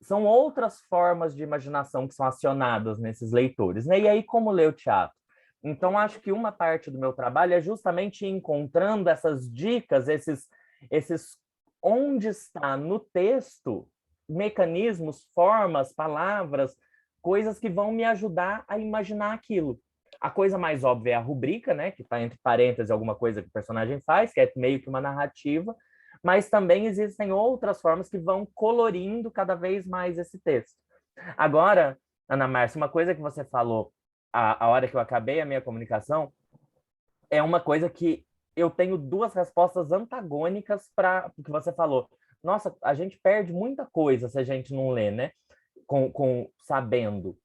Speaker 4: são outras formas de imaginação que são acionadas nesses leitores, né? E aí, como ler o teatro? Então, acho que uma parte do meu trabalho é justamente encontrando essas dicas, esses onde está no texto mecanismos, formas, palavras, coisas que vão me ajudar a imaginar aquilo. A coisa mais óbvia é a rubrica, né, que está entre parênteses alguma coisa que o personagem faz, que é meio que uma narrativa, mas também existem outras formas que vão colorindo cada vez mais esse texto. Agora, Ana Márcia, uma coisa que você falou a hora que eu acabei a minha comunicação é uma coisa que eu tenho duas respostas antagônicas para o que você falou. Nossa, a gente perde muita coisa se a gente não lê, né? Sabendo.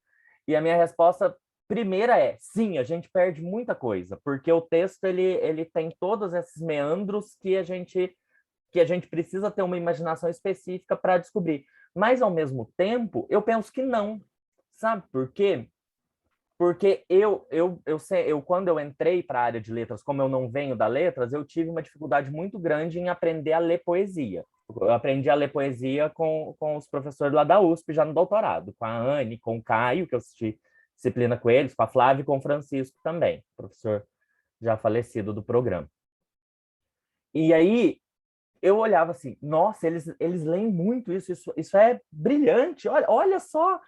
Speaker 4: E a minha resposta primeira é, sim, a gente perde muita coisa, porque o texto ele tem todos esses meandros que a gente precisa ter uma imaginação específica para descobrir. Mas, ao mesmo tempo, eu penso que não. Sabe por quê? Porque quando eu entrei para a área de letras, como eu não venho da letras, eu tive uma dificuldade muito grande em aprender a ler poesia. Eu aprendi a ler poesia com os professores lá da USP, já no doutorado, com a Anne, com o Caio, que eu assisti disciplina com eles, com a Flávia e com o Francisco também, professor já falecido do programa. E aí, eu olhava assim, nossa, eles leem muito isso é brilhante, olha só,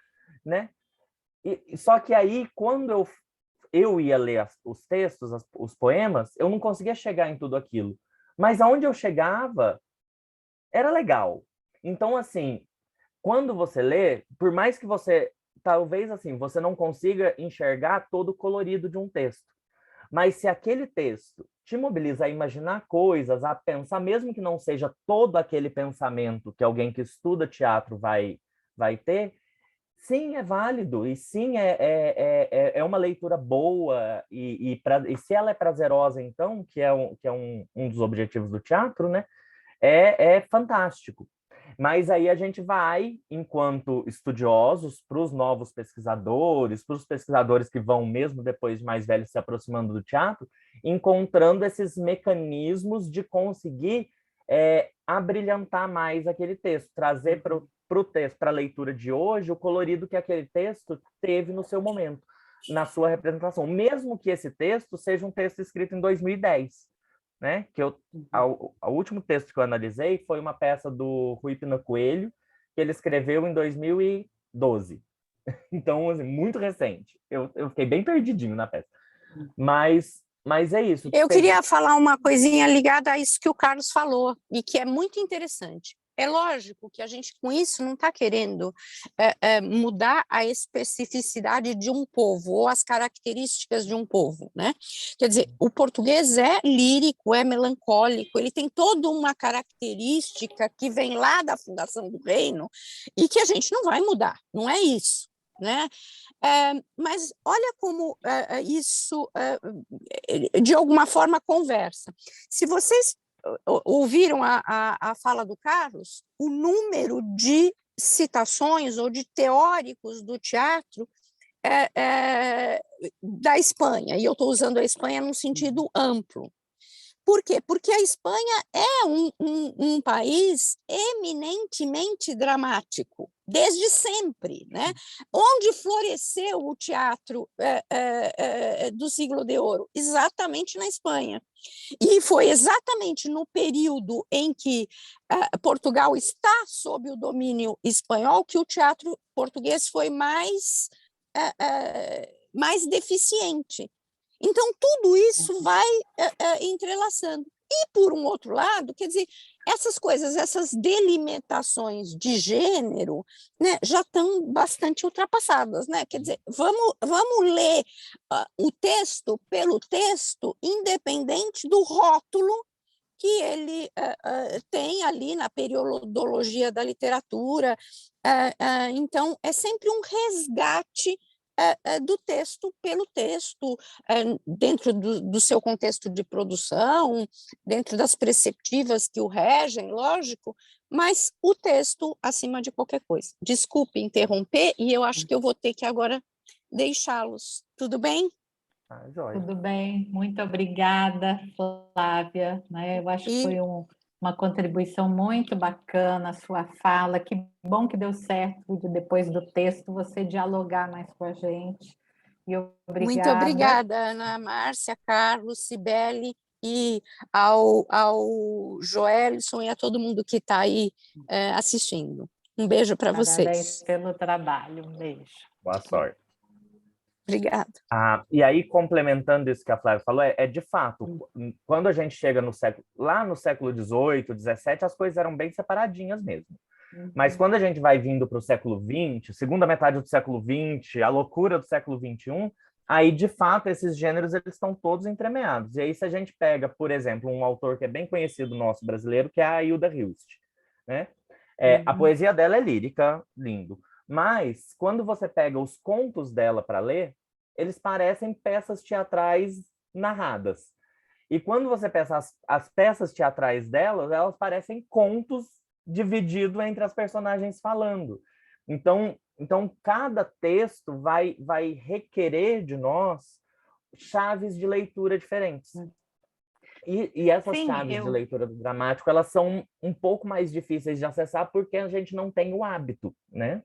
Speaker 4: né? Só que aí, quando eu ia ler os textos, os poemas, eu não conseguia chegar em tudo aquilo. Mas aonde eu chegava, era legal. Então, assim, quando você lê, por mais que você, talvez assim, você não consiga enxergar todo o colorido de um texto, mas se aquele texto te mobiliza a imaginar coisas, a pensar, mesmo que não seja todo aquele pensamento que alguém que estuda teatro vai ter, sim, é válido, e sim, é uma leitura boa, e se ela é prazerosa, então, que é um dos objetivos do teatro, né? É fantástico. Mas aí a gente vai, enquanto estudiosos, para os novos pesquisadores, para os pesquisadores que vão, mesmo depois de mais velhos, se aproximando do teatro, encontrando esses mecanismos de conseguir abrilhantar mais aquele texto, trazer para o texto, para a leitura de hoje, o colorido que aquele texto teve no seu momento, na sua representação, mesmo que esse texto seja um texto escrito em 2010. Né? O último texto que eu analisei foi uma peça do Rui Pina Coelho, que ele escreveu em 2012. Então, assim, muito recente. Eu fiquei bem perdidinho na peça. Mas é isso.
Speaker 5: Eu queria falar uma coisinha ligada a isso que o Carlos falou, e que é muito interessante. É lógico que a gente, com isso, não está querendo mudar a especificidade de um povo, ou as características de um povo, né? Quer dizer, o português é lírico, é melancólico, ele tem toda uma característica que vem lá da fundação do reino, e que a gente não vai mudar, não é isso, né? Mas olha como isso, de alguma forma, conversa. Se vocês ouviram a fala do Carlos, o número de citações ou de teóricos do teatro da Espanha, e eu estou usando a Espanha num sentido amplo. Por quê? Porque a Espanha é um país eminentemente dramático, desde sempre, né? Onde floresceu o teatro do siglo de ouro? Exatamente na Espanha. E foi exatamente no período em que Portugal está sob o domínio espanhol que o teatro português foi mais deficiente. Então, tudo isso vai entrelaçando. E, por um outro lado, quer dizer, essas coisas, essas delimitações de gênero, né, já estão bastante ultrapassadas, né? Quer dizer, vamos ler o texto pelo texto, independente do rótulo que ele tem ali na periodologia da literatura. Então, é sempre um resgate do texto pelo texto, dentro do seu contexto de produção, dentro das perspectivas que o regem, lógico, mas o texto acima de qualquer coisa. Desculpe interromper, e eu acho que eu vou ter que agora deixá-los. Tudo bem?
Speaker 4: Joia.
Speaker 2: Tudo bem, muito obrigada, Flávia. Né? Eu acho que foi uma contribuição muito bacana a sua fala. Que bom que deu certo depois do texto você dialogar mais com a gente. E obrigada.
Speaker 5: Muito obrigada, Ana Márcia, Carlos, Cibele, e ao Joelson e a todo mundo que está aí assistindo. Um beijo para
Speaker 2: Parabéns
Speaker 5: vocês.
Speaker 2: pelo trabalho. Um beijo.
Speaker 4: Boa sorte.
Speaker 5: Obrigada.
Speaker 4: E aí, complementando isso que a Flávia falou, de fato, quando a gente chega lá no século XVIII, XVII, as coisas eram bem separadinhas mesmo. Mas quando a gente vai vindo para o século XX, segunda metade do século XX, a loucura do século XXI, aí, de fato, esses gêneros eles estão todos entremeados. E aí, se a gente pega, por exemplo, um autor que é bem conhecido nosso brasileiro, que é a Hilda Hilst, né? A poesia dela é lírica, lindo. Mas, quando você pega os contos dela para ler, eles parecem peças teatrais narradas. E quando você pensa as peças teatrais delas, elas parecem contos divididos entre as personagens falando. Então cada texto vai requerer de nós chaves de leitura diferentes. E essas chaves de leitura do dramático, elas são um pouco mais difíceis de acessar porque a gente não tem o hábito, né?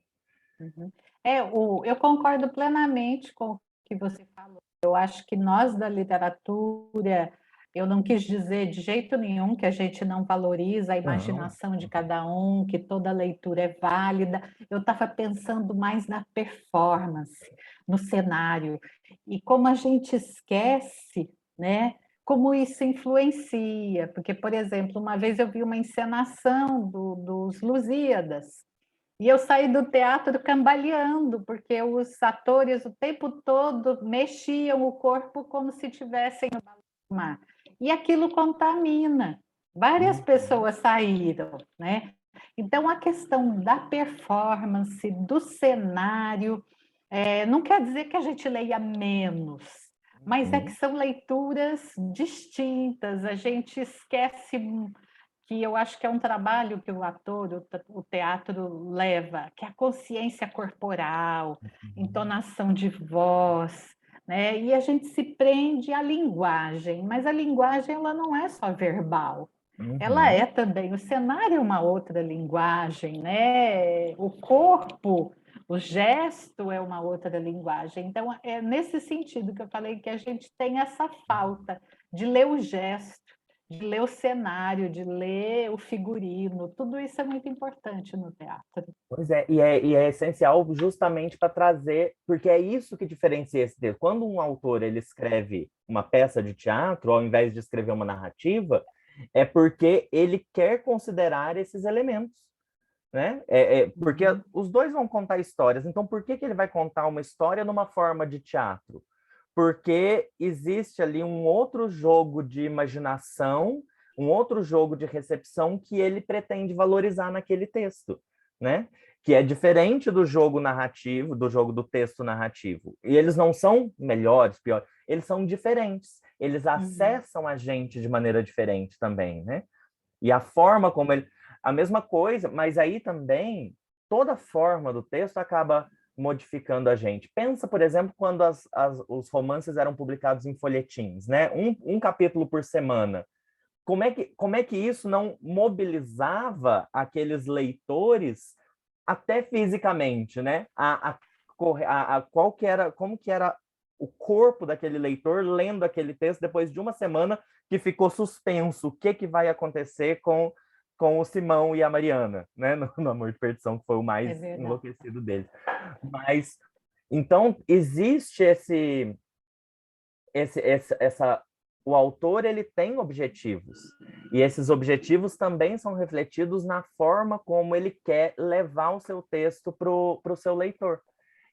Speaker 2: Eu concordo plenamente com o que você falou. Eu acho que nós da literatura, eu não quis dizer de jeito nenhum que a gente não valoriza a imaginação de cada um, que toda leitura é válida. Eu estava pensando mais na performance, no cenário, e como a gente esquece, né? Como isso influencia. Porque, por exemplo, uma vez eu vi uma encenação dos Lusíadas, e eu saí do teatro cambaleando, porque os atores o tempo todo mexiam o corpo como se estivessem no mar. E aquilo contamina. Várias pessoas saíram, né? Então, a questão da performance, do cenário, não quer dizer que a gente leia menos, mas é que são leituras distintas, a gente esquece que eu acho que é um trabalho que o ator, o teatro leva, que é a consciência corporal, entonação de voz, né? E a gente se prende à linguagem, mas a linguagem ela não é só verbal, ela é também, o cenário é uma outra linguagem, né? O corpo, o gesto é uma outra linguagem. Então, é nesse sentido que eu falei que a gente tem essa falta de ler o gesto, de ler o cenário, de ler o figurino, tudo isso é muito importante no teatro.
Speaker 4: Pois é, e é essencial justamente para trazer, porque é isso que diferencia esse texto. Quando um autor ele escreve uma peça de teatro, ao invés de escrever uma narrativa, é porque ele quer considerar esses elementos, né? Porque os dois vão contar histórias, então por que ele vai contar uma história numa forma de teatro? Porque existe ali um outro jogo de imaginação, um outro jogo de recepção que ele pretende valorizar naquele texto, né? Que é diferente do jogo narrativo, do jogo do texto narrativo. E eles não são melhores, piores, eles são diferentes. Eles acessam a gente de maneira diferente também, né? E a forma como ele... A mesma coisa, mas aí também toda a forma do texto acaba modificando a gente. Pensa, por exemplo, quando os romances eram publicados em folhetins, né? Um capítulo por semana. Como é que isso não mobilizava aqueles leitores até fisicamente, né? Como que era o corpo daquele leitor lendo aquele texto depois de uma semana que ficou suspenso. O que vai acontecer com o Simão e a Mariana, né? No Amor de Perdição, que foi o mais enlouquecido deles. Mas, então, existe o autor ele tem objetivos, e esses objetivos também são refletidos na forma como ele quer levar o seu texto para o seu leitor.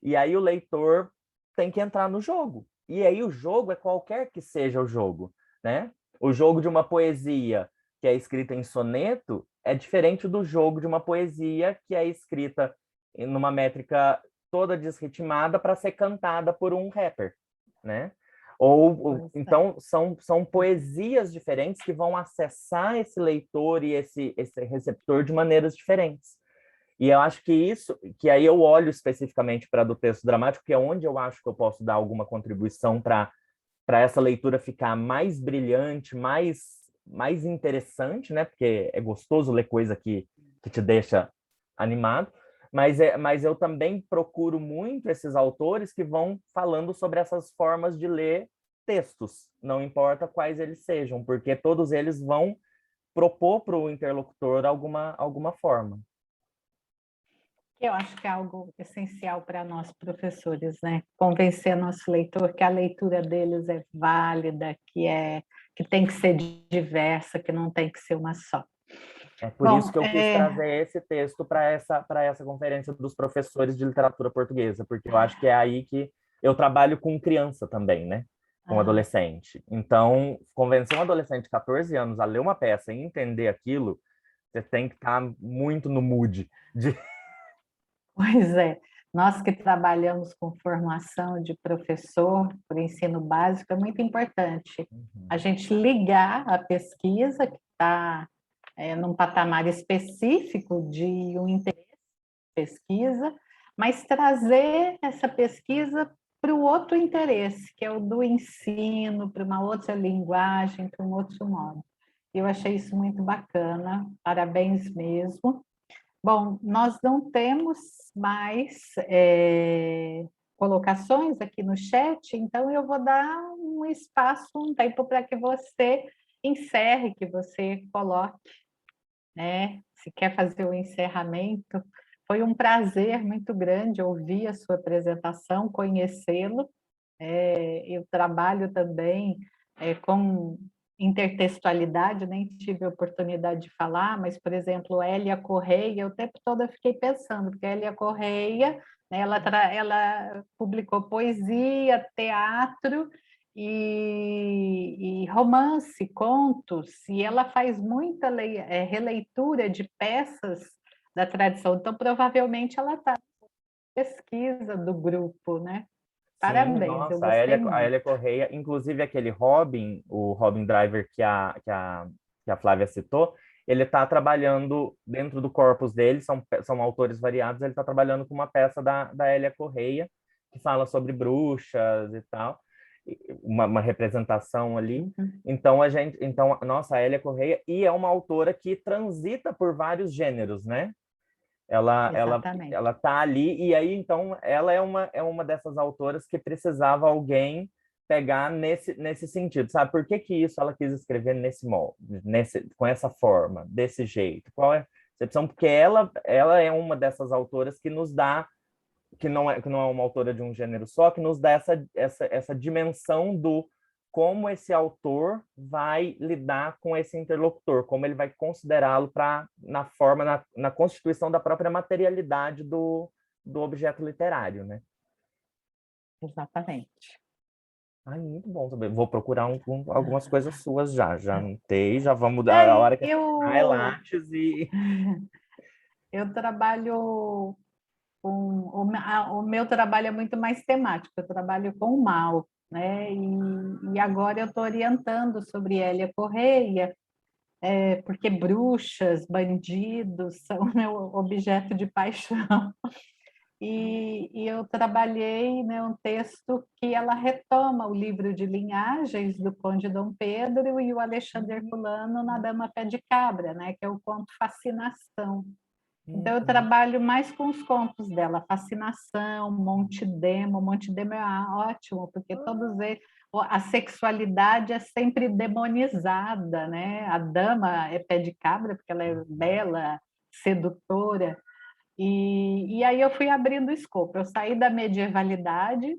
Speaker 4: E aí o leitor tem que entrar no jogo. E aí o jogo é qualquer que seja o jogo, né? O jogo de uma poesia que é escrita em soneto é diferente do jogo de uma poesia que é escrita numa métrica toda desritimada para ser cantada por um rapper, né? Então são poesias diferentes que vão acessar esse leitor e esse receptor de maneiras diferentes. E eu acho que que aí eu olho especificamente para do texto dramático, que é onde eu acho que eu posso dar alguma contribuição para essa leitura ficar mais brilhante, mais interessante, né? Porque é gostoso ler coisa que te deixa animado. Mas eu também procuro muito esses autores que vão falando sobre essas formas de ler textos, não importa quais eles sejam, porque todos eles vão propor para o interlocutor alguma forma.
Speaker 2: que eu acho que é algo essencial para nós professores, né? Convencer nosso leitor que a leitura deles é válida, que tem que ser diversa, que não tem que ser uma só.
Speaker 4: É por isso
Speaker 2: Bom,
Speaker 4: que eu quis trazer esse texto para essa conferência dos professores de literatura portuguesa, porque eu acho que é aí que eu trabalho com criança também, né? Com adolescente. Então, convencer um adolescente de 14 anos a ler uma peça e entender aquilo, você tem que estar muito no mood de...
Speaker 2: pois é, nós que trabalhamos com formação de professor para o ensino básico, é muito importante a gente ligar a pesquisa que está num patamar específico de um interesse de pesquisa, mas trazer essa pesquisa para o outro interesse, que é o do ensino, para uma outra linguagem, para um outro modo. Eu achei isso muito bacana, parabéns mesmo. Bom, nós não temos mais colocações aqui no chat, então eu vou dar um espaço, um tempo para que você encerre, que você coloque, né? Se quer fazer o encerramento. Foi um prazer muito grande ouvir a sua apresentação, conhecê-lo. Eu trabalho também com intertextualidade, nem tive a oportunidade de falar, mas, por exemplo, Hélia Correia, o tempo todo eu fiquei pensando, porque Hélia Correia, né, ela publicou poesia, teatro e romance, contos, e ela faz muita releitura de peças da tradição, então provavelmente ela está na pesquisa do grupo, né?
Speaker 4: Sim,
Speaker 2: Parabéns, eu
Speaker 4: nossa,
Speaker 2: gostei
Speaker 4: A
Speaker 2: muito.
Speaker 4: Hélia Correia, inclusive aquele Robin, o Robin Driver que a Flávia citou, ele está trabalhando dentro do corpus dele, são autores variados, ele está trabalhando com uma peça da Hélia Correia, que fala sobre bruxas e tal, uma representação ali. Nossa, a Hélia Correia, e é uma autora que transita por vários gêneros, né?
Speaker 2: Exatamente.
Speaker 4: Ela tá ali, e aí, então, ela é uma dessas autoras que precisava alguém pegar nesse sentido, sabe? Por que que isso ela quis escrever nesse molde, com essa forma, desse jeito? Qual é a excepção? Porque ela é uma dessas autoras que nos dá, que não é uma autora de um gênero só, que nos dá essa dimensão do como esse autor vai lidar com esse interlocutor, como ele vai considerá-lo na constituição da própria materialidade do objeto literário, né?
Speaker 2: Exatamente.
Speaker 4: Ai, muito bom saber. Vou procurar algumas coisas suas já anotei, já vamos dar a hora que é Lattes e...
Speaker 2: Eu trabalho com... O meu trabalho é muito mais temático, eu trabalho com o mal, né? E agora eu estou orientando sobre Hélia Correia, porque bruxas, bandidos são meu objeto de paixão. E eu trabalhei, né, um texto que ela retoma o livro de linhagens do Conde Dom Pedro e o Alexandre Herculano na Dama Pé de Cabra, né, que é o conto Fascinação. Então, eu trabalho mais com os contos dela, Fascinação, Montedemo. Montedemo é ótimo, porque todos eles, a sexualidade é sempre demonizada, né? A dama é pé de cabra, porque ela é bela, sedutora. E aí eu fui abrindo o escopo. Eu saí da medievalidade,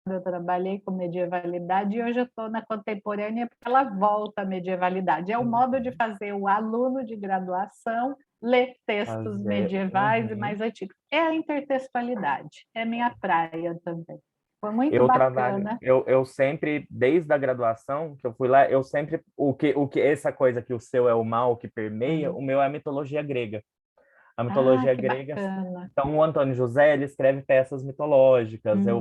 Speaker 2: eu trabalhei com medievalidade e hoje eu estou na contemporânea porque ela volta à medievalidade. É o modo de fazer o aluno de graduação ler textos medievais e mais antigos. É a intertextualidade, é minha praia também. Foi muito bacana.
Speaker 4: Eu sempre, desde a graduação que eu fui lá, eu sempre, essa coisa que o seu é o mal que permeia, o meu é a mitologia grega. A mitologia
Speaker 2: Que
Speaker 4: grega.
Speaker 2: bacana.
Speaker 4: Então, o Antônio José, ele escreve peças mitológicas. Eu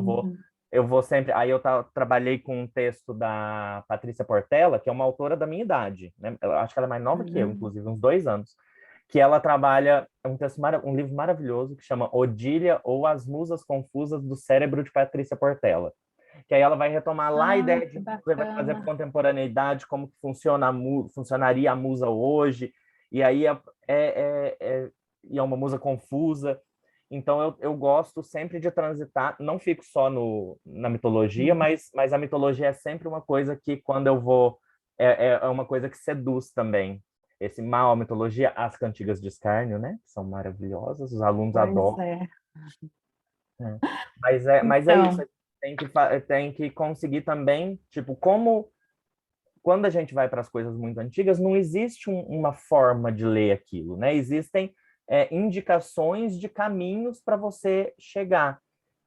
Speaker 4: vou sempre. Aí eu trabalhei com um texto da Patrícia Portela, que é uma autora da minha idade, né? Eu acho que ela é mais nova que eu, inclusive, uns 2 anos. Que ela trabalha um livro maravilhoso que chama Odília ou As Musas Confusas do Cérebro de Patrícia Portela. Que aí ela vai retomar lá a ideia de você vai fazer contemporaneidade, como que funcionaria a musa hoje. E aí e é uma musa confusa. Então, eu gosto sempre de transitar, não fico só na mitologia, mas a mitologia é sempre uma coisa que, quando eu vou, é uma coisa que seduz também. esse mal, a mitologia, as cantigas de escárnio, né? Que são maravilhosas, os alunos adoram.
Speaker 2: Pois é.
Speaker 4: É. Mas é isso,
Speaker 2: Então,
Speaker 4: tem que conseguir também, tipo, como quando a gente vai para as coisas muito antigas, não existe uma forma de ler aquilo, né? Existem indicações de caminhos para você chegar.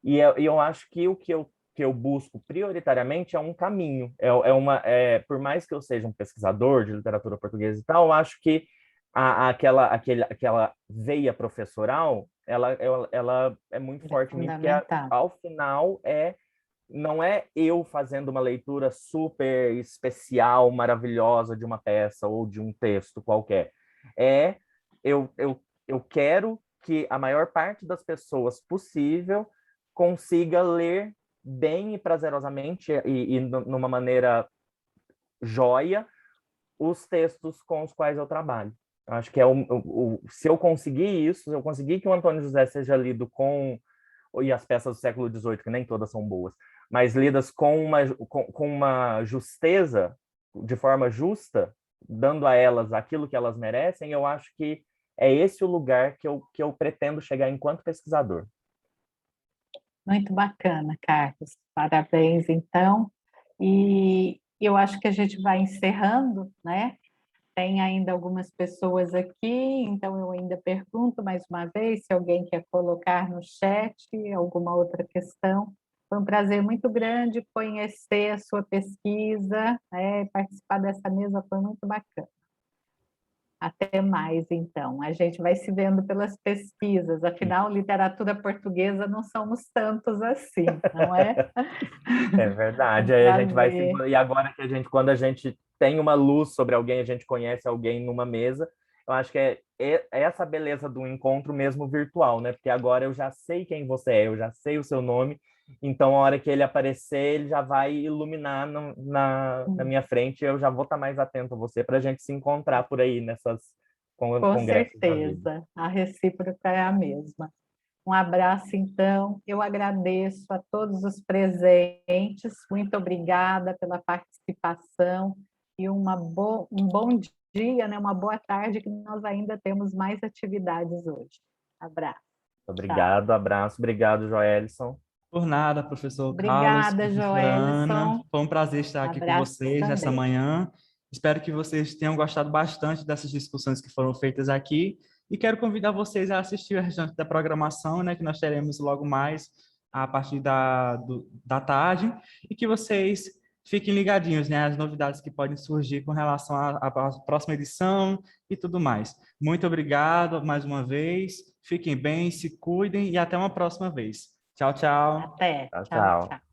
Speaker 4: E eu acho que o que eu busco prioritariamente é um caminho. Por mais que eu seja um pesquisador de literatura portuguesa e tal, eu acho que aquela veia professoral, ela é muito
Speaker 2: é
Speaker 4: forte em mim, porque
Speaker 2: fundamental.
Speaker 4: ao final não é eu fazendo uma leitura super especial, maravilhosa de uma peça ou de um texto qualquer. É eu quero que a maior parte das pessoas possível consiga ler bem e prazerosamente e numa maneira joia os textos com os quais eu trabalho. Eu acho que se eu conseguir isso, se eu conseguir que o Antônio José seja lido e as peças do século XVIII, que nem todas são boas, mas lidas com uma justeza, de forma justa, dando a elas aquilo que elas merecem, eu acho que é esse o lugar que eu pretendo chegar enquanto pesquisador.
Speaker 2: Muito bacana, Carlos. Parabéns, então. E eu acho que a gente vai encerrando, né? Tem ainda algumas pessoas aqui, então eu ainda pergunto mais uma vez se alguém quer colocar no chat alguma outra questão. Foi um prazer muito grande conhecer a sua pesquisa, né? Participar dessa mesa foi muito bacana. Até mais, então. A gente vai se vendo pelas pesquisas, afinal, literatura portuguesa não somos tantos assim, não é?
Speaker 4: É verdade.
Speaker 2: Um
Speaker 4: Aí a gente vai
Speaker 2: prazer.
Speaker 4: e agora quando a gente tem uma luz sobre alguém, a gente conhece alguém numa mesa, eu acho que é essa beleza do encontro mesmo virtual, né? Porque agora eu já sei quem você é, eu já sei o seu nome, então a hora que ele aparecer, ele já vai iluminar na minha frente, e eu já vou estar mais atento a você para a gente se encontrar por aí nessas
Speaker 2: Com
Speaker 4: congressos da vida.
Speaker 2: certeza, a recíproca é a mesma. Um abraço, então. Eu agradeço a todos os presentes. Muito obrigada pela participação e um bom dia, né? Uma boa tarde, que nós ainda temos mais atividades hoje. Abraço. Tchau.
Speaker 4: Obrigado, abraço, obrigado, Joelson.
Speaker 1: Por nada, professor Carlos,
Speaker 2: Obrigada,
Speaker 1: professora Ana.
Speaker 2: Joelson.
Speaker 1: Foi um prazer estar aqui com
Speaker 2: Abraço
Speaker 1: vocês nessa
Speaker 2: também.
Speaker 1: manhã. Espero que vocês tenham gostado bastante dessas discussões que foram feitas aqui. E quero convidar vocês a assistir o restante da programação, né, que nós teremos logo mais a partir da tarde. E que vocês fiquem ligadinhos, né, às novidades que podem surgir com relação à próxima edição e tudo mais. Muito obrigado mais uma vez. Fiquem bem, se cuidem e até uma próxima vez. Tchau, tchau.
Speaker 2: Até.
Speaker 4: Tchau,
Speaker 2: Tchau,
Speaker 4: tchau.
Speaker 2: tchau.